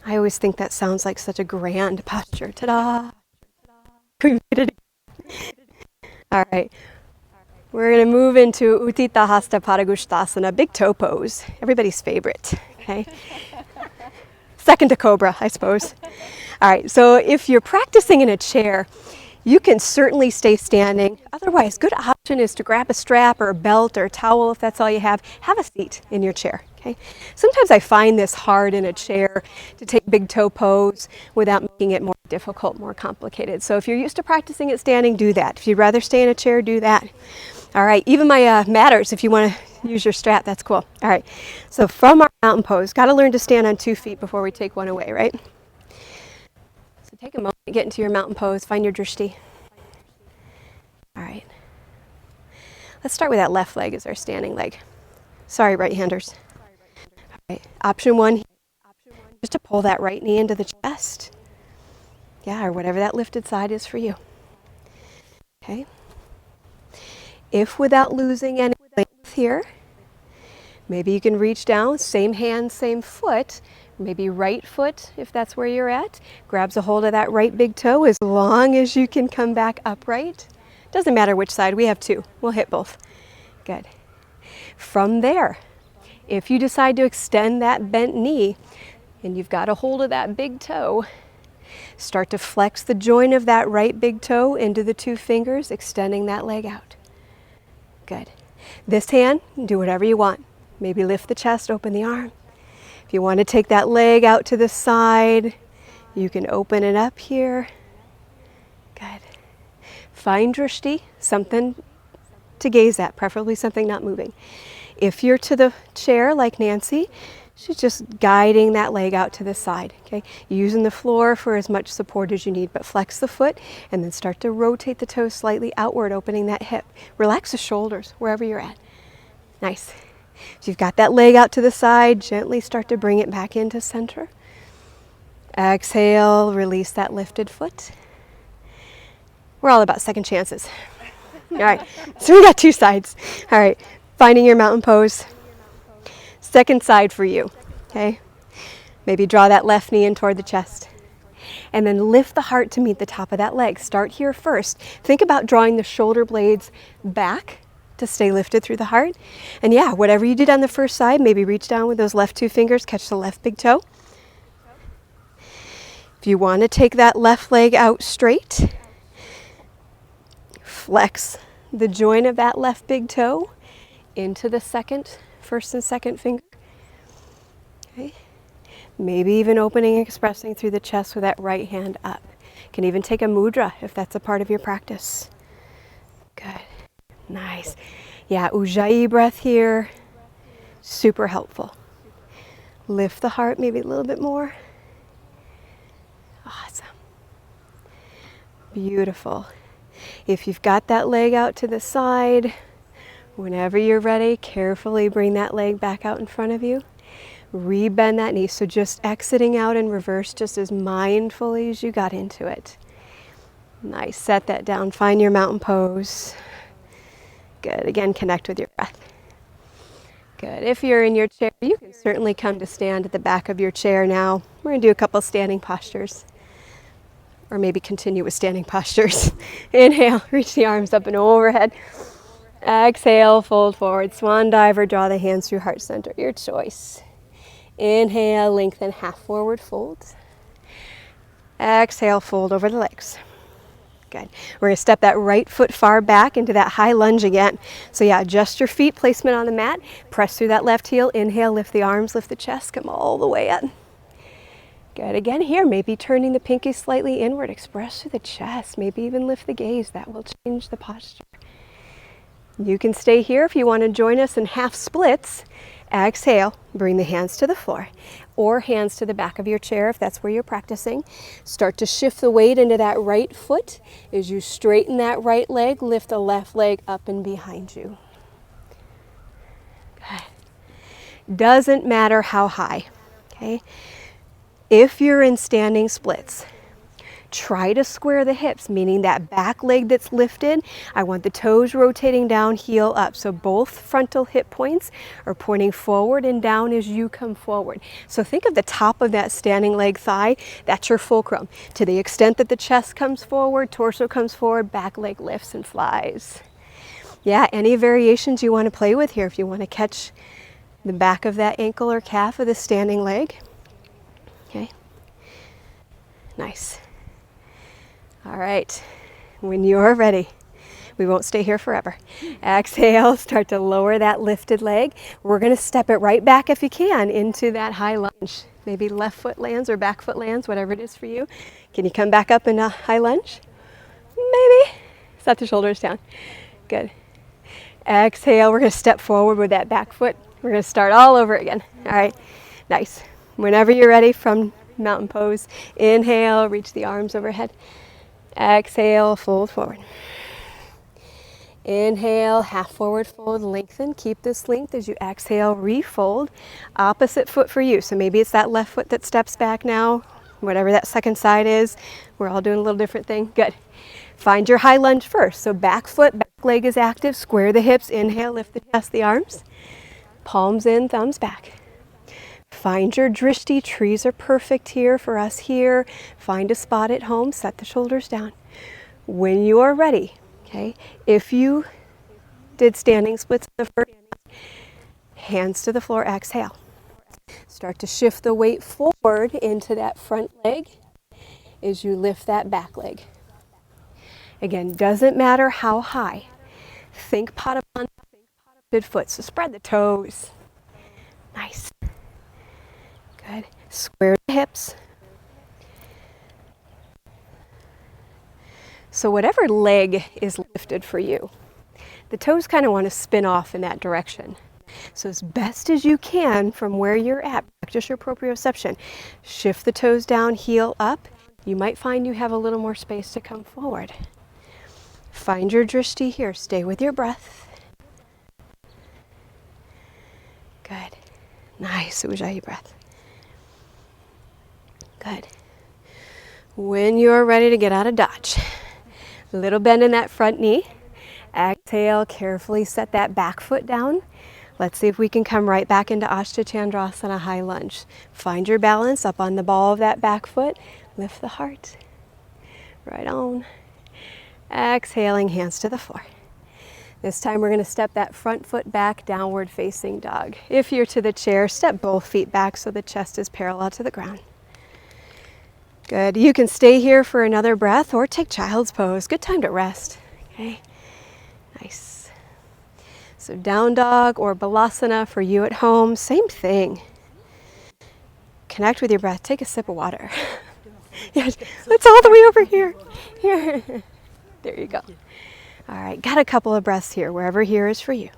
I always think that sounds like such a grand posture. Ta-da! We did it. All right. We're going to move into Utthita Hasta Padangusthasana, big toe pose. Everybody's favorite. Okay. Second to cobra, I suppose. All right. So if you're practicing in a chair, you can certainly stay standing. Otherwise, good option is to grab a strap or a belt or a towel if that's all you have. Have a seat in your chair. Okay. Sometimes I find this hard in a chair to take big toe pose without making it more difficult, more complicated. So if you're used to practicing it standing, do that. If you'd rather stay in a chair, do that. All right. Even my matters, if you want to use your strap, that's cool. All right. So from our mountain pose, got to learn to stand on 2 feet before we take one away, right? So take a moment to get into your mountain pose. Find your drishti. All right. Let's start with that left leg as our standing leg. Sorry, right-handers. All right. Option 1, just to pull that right knee into the chest. Yeah, or whatever that lifted side is for you. Okay. If without losing any length here, maybe you can reach down, same hand, same foot, maybe right foot, if that's where you're at, grabs a hold of that right big toe as long as you can come back upright. Doesn't matter which side, we have 2. We'll hit both. Good. From there, if you decide to extend that bent knee and you've got a hold of that big toe, start to flex the joint of that right big toe into the 2 fingers, extending that leg out. Good. This hand, do whatever you want. Maybe lift the chest, open the arm. If you want to take that leg out to the side, you can open it up here. Good. Find drishti, something to gaze at, preferably something not moving. If you're to the chair like Nancy, she's just guiding that leg out to the side, okay? Using the floor for as much support as you need, but flex the foot and then start to rotate the toes slightly outward, opening that hip. Relax the shoulders wherever you're at. Nice. So you've got that leg out to the side, gently start to bring it back into center. Exhale, release that lifted foot. We're all about second chances. All right, so we got 2 sides. All right, finding your mountain pose. Second side for you, okay? Maybe draw that left knee in toward the chest. And then lift the heart to meet the top of that leg. Start here first. Think about drawing the shoulder blades back to stay lifted through the heart. And yeah, whatever you did on the first side, maybe reach down with those left 2 fingers, catch the left big toe. If you want to take that left leg out straight, flex the joint of that left big toe into the first and second finger. Okay. Maybe even opening, expressing through the chest with that right hand up. You can even take a mudra if that's a part of your practice. Good. Nice. Yeah, Ujjayi breath here. Super helpful. Lift the heart maybe a little bit more. Awesome. Beautiful. If you've got that leg out to the side, whenever you're ready, carefully bring that leg back out in front of you. Rebend that knee. So just exiting out in reverse just as mindfully as you got into it. Nice, set that down, find your mountain pose. Good, again, connect with your breath. Good, if you're in your chair, you can certainly come to stand at the back of your chair now. We're gonna do a couple standing postures. Or maybe continue with standing postures. Inhale, reach the arms up and overhead. Exhale, fold forward, swan dive, or draw the hands through heart center, your choice. Inhale, lengthen, half forward fold. Exhale, fold over the legs. Good. We're going to step that right foot far back into that high lunge again. So yeah, adjust your feet placement on the mat. Press through that left heel. Inhale, lift the arms, lift the chest, come all the way up. Good. Again here, maybe turning the pinky slightly inward. Express through the chest. Maybe even lift the gaze. That will change the posture. You can stay here if you want to join us in half splits. Exhale, bring the hands to the floor or hands to the back of your chair if that's where you're practicing. Start to shift the weight into that right foot. As you straighten that right leg, lift the left leg up and behind you. Good. Doesn't matter how high, okay? If you're in standing splits, try to square the hips, meaning that back leg that's lifted, I want the toes rotating down, heel up. So both frontal hip points are pointing forward and down as you come forward. So think of the top of that standing leg thigh, that's your fulcrum. To the extent that the chest comes forward, torso comes forward, back leg lifts and flies. Yeah, any variations you want to play with here. If you want to catch the back of that ankle or calf of the standing leg. Okay, nice. All right, when you're ready, we won't stay here forever. Exhale, start to lower that lifted leg. We're gonna step it right back if you can into that high lunge. Maybe left foot lands or back foot lands, whatever it is for you. Can you come back up in a high lunge? Maybe. Set the shoulders down. Good. Exhale, we're gonna step forward with that back foot. We're gonna start all over again. All right, nice. Whenever you're ready from mountain pose, inhale, reach the arms overhead. Exhale, fold forward. Inhale, half forward fold, lengthen. Keep this length as you exhale, refold. Opposite foot for you. So maybe it's that left foot that steps back now, whatever that second side is. We're all doing a little different thing. Good. Find your high lunge first. So back foot, back leg is active. Square the hips. Inhale, lift the chest, the arms. Palms in, thumbs back. Find your drishti. Trees are perfect here for us here. Find a spot at home. Set the shoulders down. When you are ready, okay, if you did standing splits in the first, hands to the floor, exhale. Start to shift the weight forward into that front leg as you lift that back leg. Again, doesn't matter how high. Think Padapana, think foot. So spread the toes. Nice. Good. Square the hips. So whatever leg is lifted for you, the toes kind of want to spin off in that direction. So as best as you can from where you're at, practice your proprioception. Shift the toes down, heel up. You might find you have a little more space to come forward. Find your drishti here. Stay with your breath. Good. Nice Ujjayi breath. Good. When you're ready to get out of dodge, little bend in that front knee. Exhale, carefully set that back foot down. Let's see if we can come right back into Ashtachandrasana, high lunge. Find your balance up on the ball of that back foot. Lift the heart. Right on. Exhaling, hands to the floor. This time we're going to step that front foot back, downward facing dog. If you're to the chair, step both feet back so the chest is parallel to the ground. Good. You can stay here for another breath or take child's pose. Good time to rest. Okay. Nice. So down dog or balasana for you at home, same thing. Connect with your breath. Take a sip of water. Yeah, it's all the way over here. Here. There you go. All right. Got a couple of breaths here, wherever here is for you.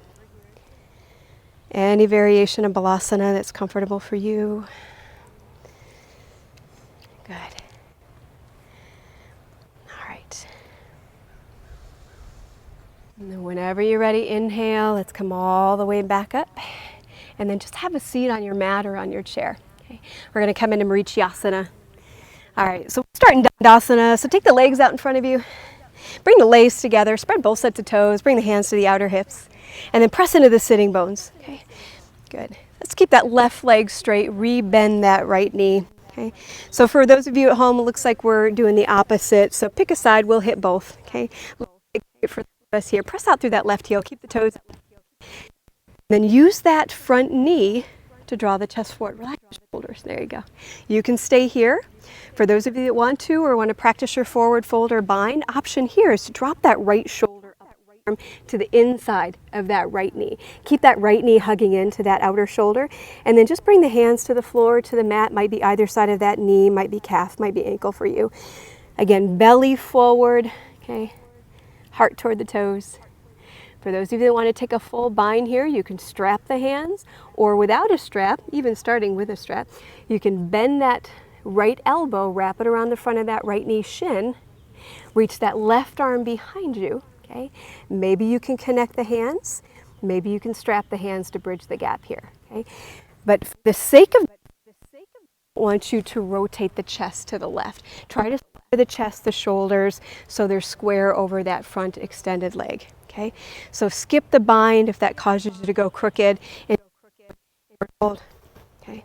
Any variation of balasana that's comfortable for you. Good. All right. And then whenever you're ready, inhale. Let's come all the way back up. And then just have a seat on your mat or on your chair. Okay. We're going to come into Marichyasana. All right, so we're starting Dandasana. So take the legs out in front of you. Bring the legs together. Spread both sets of toes. Bring the hands to the outer hips. And then press into the sitting bones. Okay, good. Let's keep that left leg straight. Re-bend that right knee. Okay, so for those of you at home, it looks like we're doing the opposite. So pick a side. We'll hit both. Okay, for us here. Press out through that left heel. Keep the toes. Then use that front knee to draw the chest forward. Relax your shoulders. There you go. You can stay here. For those of you that want to or want to practice your forward fold or bind, option here is to drop that right shoulder up, right arm to the inside of that right knee. Keep that right knee hugging into that outer shoulder, and then just bring the hands to the floor, to the mat. Might be either side of that knee, might be calf, might be ankle for you. Again, belly forward, okay? Heart toward the toes. For those of you that want to take a full bind here, you can strap the hands, or without a strap, even starting with a strap, you can bend that right elbow, wrap it around the front of that right knee shin, reach that left arm behind you, okay? Maybe you can connect the hands, maybe you can strap the hands to bridge the gap here, okay? But for the sake of I want you to rotate the chest to the left. Try to square the chest, the shoulders, so they're square over that front extended leg. Okay, so skip the bind if that causes you to go crooked. And hold. Okay,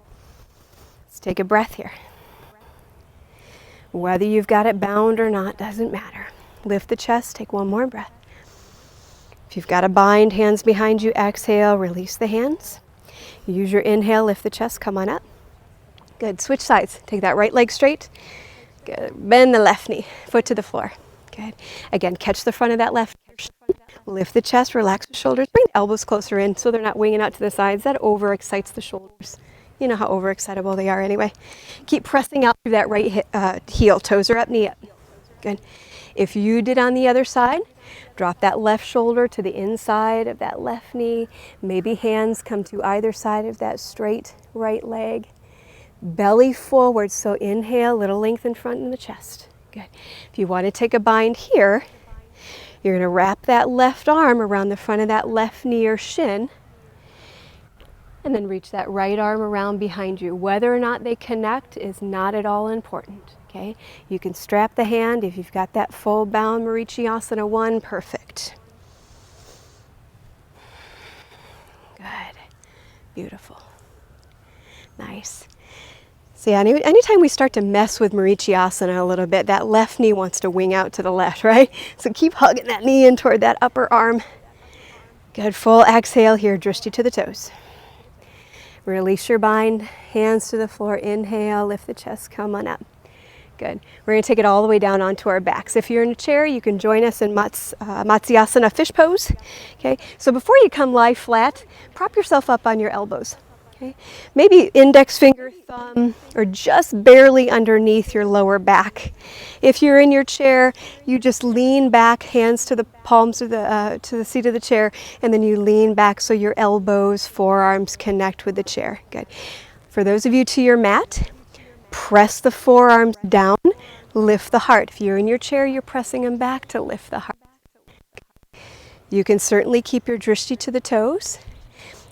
let's take a breath here. Whether you've got it bound or not doesn't matter. Lift the chest. Take one more breath. If you've got a bind, hands behind you. Exhale. Release the hands. Use your inhale. Lift the chest. Come on up. Good. Switch sides. Take that right leg straight. Good. Bend the left knee. Foot to the floor. Good. Again, catch the front of that left. Lift the chest, relax the shoulders, bring the elbows closer in so they're not winging out to the sides. That overexcites the shoulders. You know how overexcitable they are anyway. Keep pressing out through that right heel. Toes are up, knee up. Good. If you did on the other side, drop that left shoulder to the inside of that left knee. Maybe hands come to either side of that straight right leg. Belly forward, so inhale, little length in front in the chest. Good. If you want to take a bind here, you're going to wrap that left arm around the front of that left knee or shin, and then reach that right arm around behind you. Whether or not they connect is not at all important, okay? You can strap the hand if you've got that full bound Marichyasana 1, perfect. Good. Beautiful. Nice. So yeah, anytime we start to mess with Marichyasana a little bit, that left knee wants to wing out to the left, right? So keep hugging that knee in toward that upper arm. Good, full exhale here, drishti to the toes. Release your bind, hands to the floor, inhale, lift the chest, come on up. Good. We're going to take it all the way down onto our backs. If you're in a chair, you can join us in Matsyasana fish pose. Okay, so before you come lie flat, prop yourself up on your elbows. Okay. Maybe index finger, thumb, or just barely underneath your lower back. If you're in your chair, you just lean back, hands to the palms of to the seat of the chair, and then you lean back so your elbows, forearms connect with the chair. Good. For those of you to your mat, press the forearms down, lift the heart. If you're in your chair, you're pressing them back to lift the heart. You can certainly keep your drishti to the toes.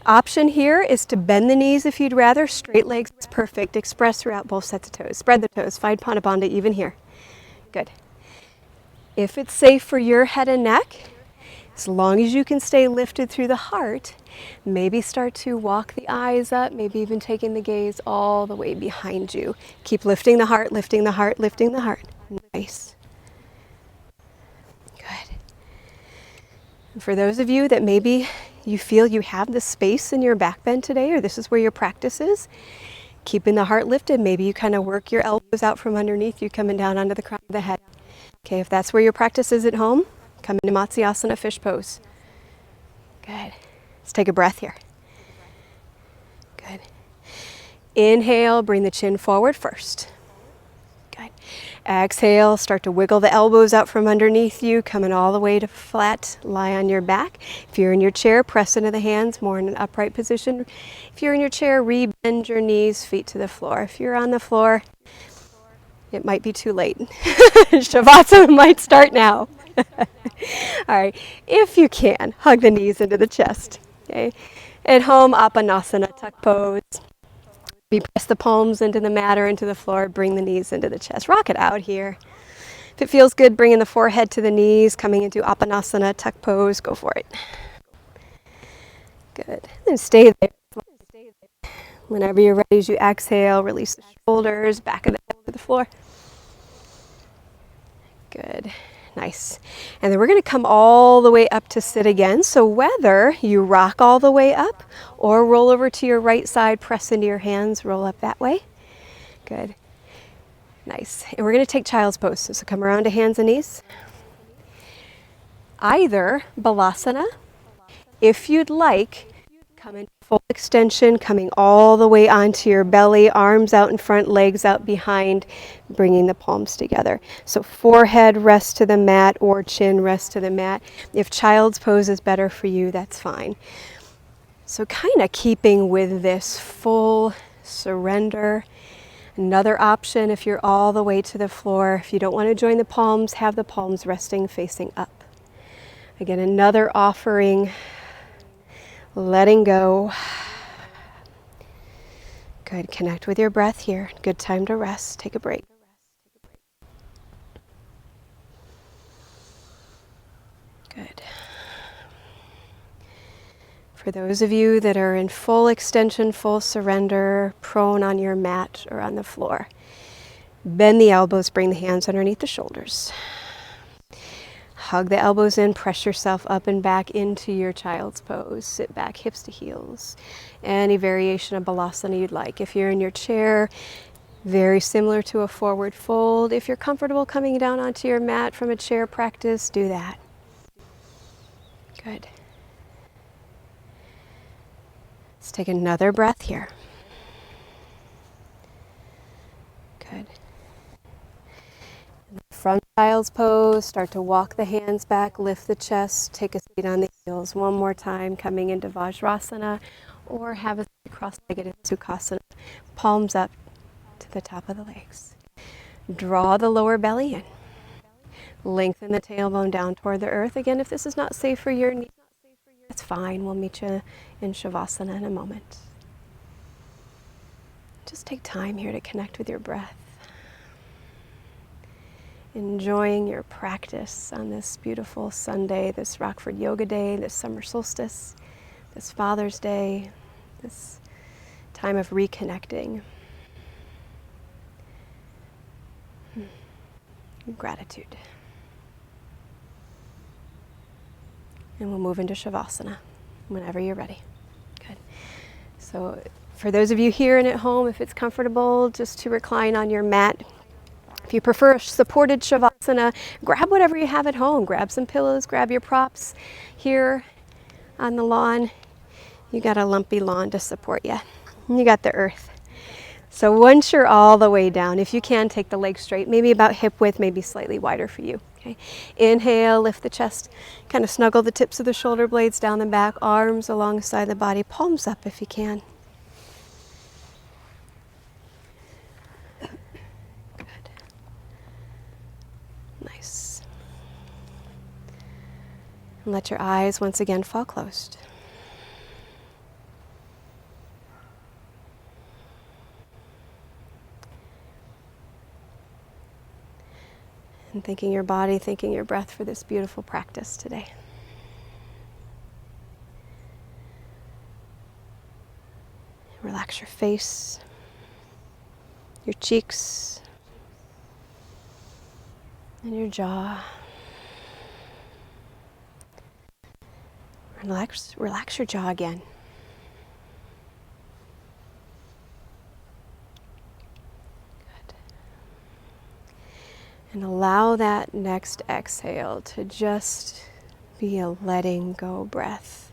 Option here is to bend the knees if you'd rather. Straight legs is perfect. Express throughout both sets of toes. Spread the toes. Vidpanabandha even here. Good. If it's safe for your head and neck, as long as you can stay lifted through the heart, maybe start to walk the eyes up, maybe even taking the gaze all the way behind you. Keep lifting the heart, lifting the heart, lifting the heart. Nice. Good. And for those of you that maybe you feel you have the space in your back bend today, or this is where your practice is, keeping the heart lifted, maybe you kind of work your elbows out from underneath you, coming down onto the crown of the head. Okay, if that's where your practice is at home, come into Matsyasana fish pose. Good. Let's take a breath here. Good. Inhale, bring the chin forward first. Good. Exhale, start to wiggle the elbows out from underneath you, coming all the way to flat, lie on your back. If you're in your chair, press into the hands, more in an upright position. If you're in your chair, re-bend your knees, feet to the floor. If you're on the floor, it might be too late. Shavasana might start now. All right, if you can, hug the knees into the chest. Okay. At home, Apanasana, tuck pose. Maybe press the palms into the mat or into the floor, bring the knees into the chest. Rock it out here. If it feels good, bringing the forehead to the knees, coming into Apanasana, tuck pose, go for it. Good. And stay there. Whenever you're ready, as you exhale, release the shoulders, back of the head to the floor. Good. Nice. And then we're going to come all the way up to sit again. So whether you rock all the way up or roll over to your right side, press into your hands, roll up that way. Good. Nice. And we're going to take child's pose. So come around to hands and knees. Either balasana, if you'd like, come in full extension, coming all the way onto your belly, arms out in front, legs out behind, bringing the palms together. So forehead rests to the mat or chin rests to the mat. If child's pose is better for you, that's fine. So kind of keeping with this full surrender. Another option, if you're all the way to the floor, if you don't want to join the palms, have the palms resting facing up. Again, another offering, letting go. Good. Connect with your breath here. Good time to rest. Take a break. Good. For those of you that are in full extension, full surrender, prone on your mat or on the floor, bend the elbows, bring the hands underneath the shoulders. Hug the elbows in, press yourself up and back into your child's pose. Sit back, hips to heels. Any variation of balasana you'd like. If you're in your chair, very similar to a forward fold. If you're comfortable coming down onto your mat from a chair practice, do that. Good. Let's take another breath here. Good. Front child's pose, start to walk the hands back, lift the chest, take a seat on the heels. One more time, coming into Vajrasana, or have a cross-legged in Sukhasana. Palms up to the top of the legs. Draw the lower belly in. Lengthen the tailbone down toward the earth. Again, if this is not safe for your knee, that's fine. We'll meet you in Shavasana in a moment. Just take time here to connect with your breath. Enjoying your practice on this beautiful Sunday, this Rockford Yoga Day, this summer solstice, this Father's Day, this time of reconnecting. Gratitude. And we'll move into Shavasana whenever you're ready. Good. So for those of you here and at home, if it's comfortable, just to recline on your mat. If you prefer a supported Shavasana, grab whatever you have at home. Grab some pillows, grab your props here on the lawn. You got a lumpy lawn to support you. You got the earth. So once you're all the way down, if you can, take the legs straight, maybe about hip width, maybe slightly wider for you. Okay. Inhale, lift the chest, kind of snuggle the tips of the shoulder blades down the back, arms alongside the body, palms up if you can. Good. Nice. And let your eyes once again fall closed. And thanking your body, thanking your breath for this beautiful practice today. Relax your face, your cheeks, and your jaw. Relax your jaw again. And allow that next exhale to just be a letting go breath.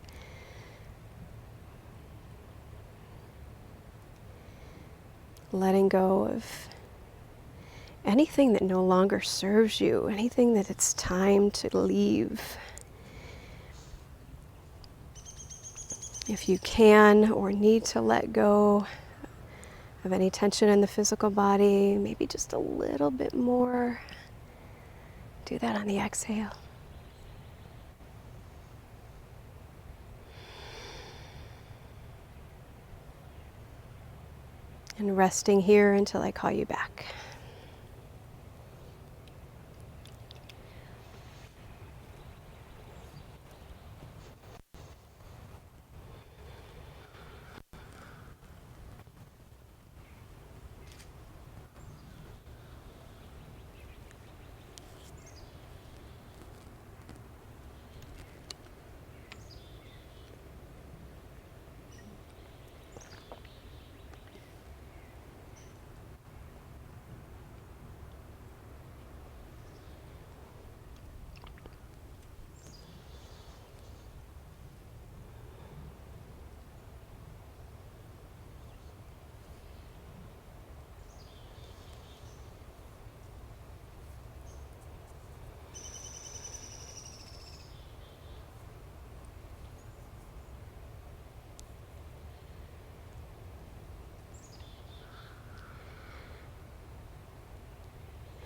Letting go of anything that no longer serves you, anything that it's time to leave. If you can or need to let go of any tension in the physical body, maybe just a little bit more. Do that on the exhale. And resting here until I call you back.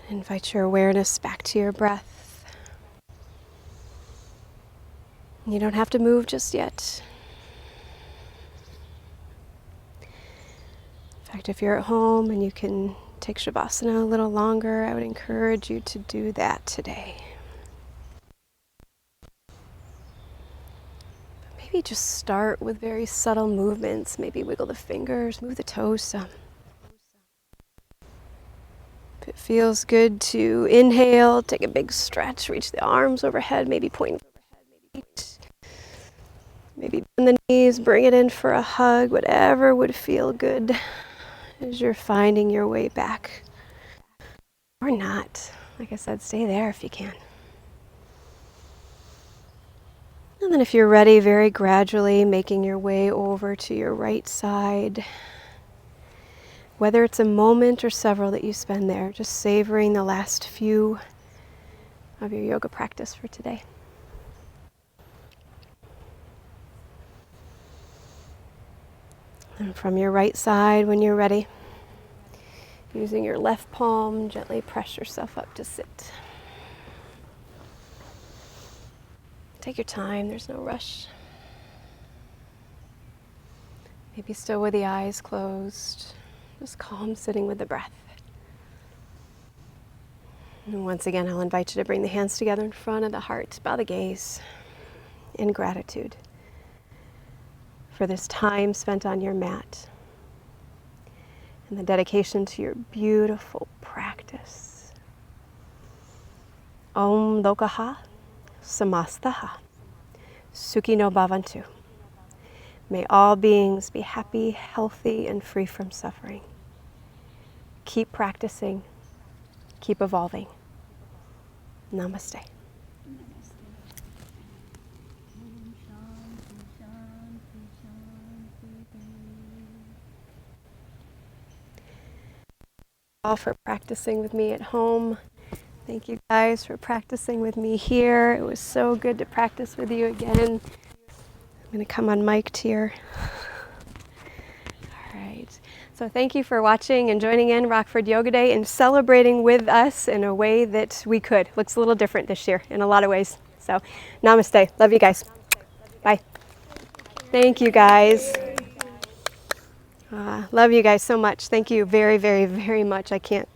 Invite your awareness back to your breath. You don't have to move just yet. In fact, if you're at home and you can take Shavasana a little longer, I would encourage you to do that today. Maybe just start with very subtle movements. Maybe wiggle the fingers, move the toes some. If it feels good to inhale, take a big stretch, reach the arms overhead, maybe point overhead, maybe bend the knees, bring it in for a hug, whatever would feel good as you're finding your way back. Or not. Like I said, stay there if you can. And then if you're ready, very gradually making your way over to your right side. Whether it's a moment or several that you spend there, just savoring the last few of your yoga practice for today. And from your right side, when you're ready, using your left palm, gently press yourself up to sit. Take your time, there's no rush. Maybe still with the eyes closed, just calm sitting with the breath. And once again, I'll invite you to bring the hands together in front of the heart, bow the gaze in gratitude for this time spent on your mat and the dedication to your beautiful practice. Om Lokaha Samastaha Sukhino Bhavantu. May all beings be happy, healthy, and free from suffering. Keep practicing, keep evolving. Namaste. All for practicing with me at home. Thank you guys for practicing with me here. It was so good to practice with you again. I'm going to come on mic here. All right. So thank you for watching and joining in Rockford Yoga Day and celebrating with us in a way that we could. Looks a little different this year in a lot of ways. So namaste. Love you guys. Bye. Thank you guys. Love you guys so much. Thank you very, very, very much. I can't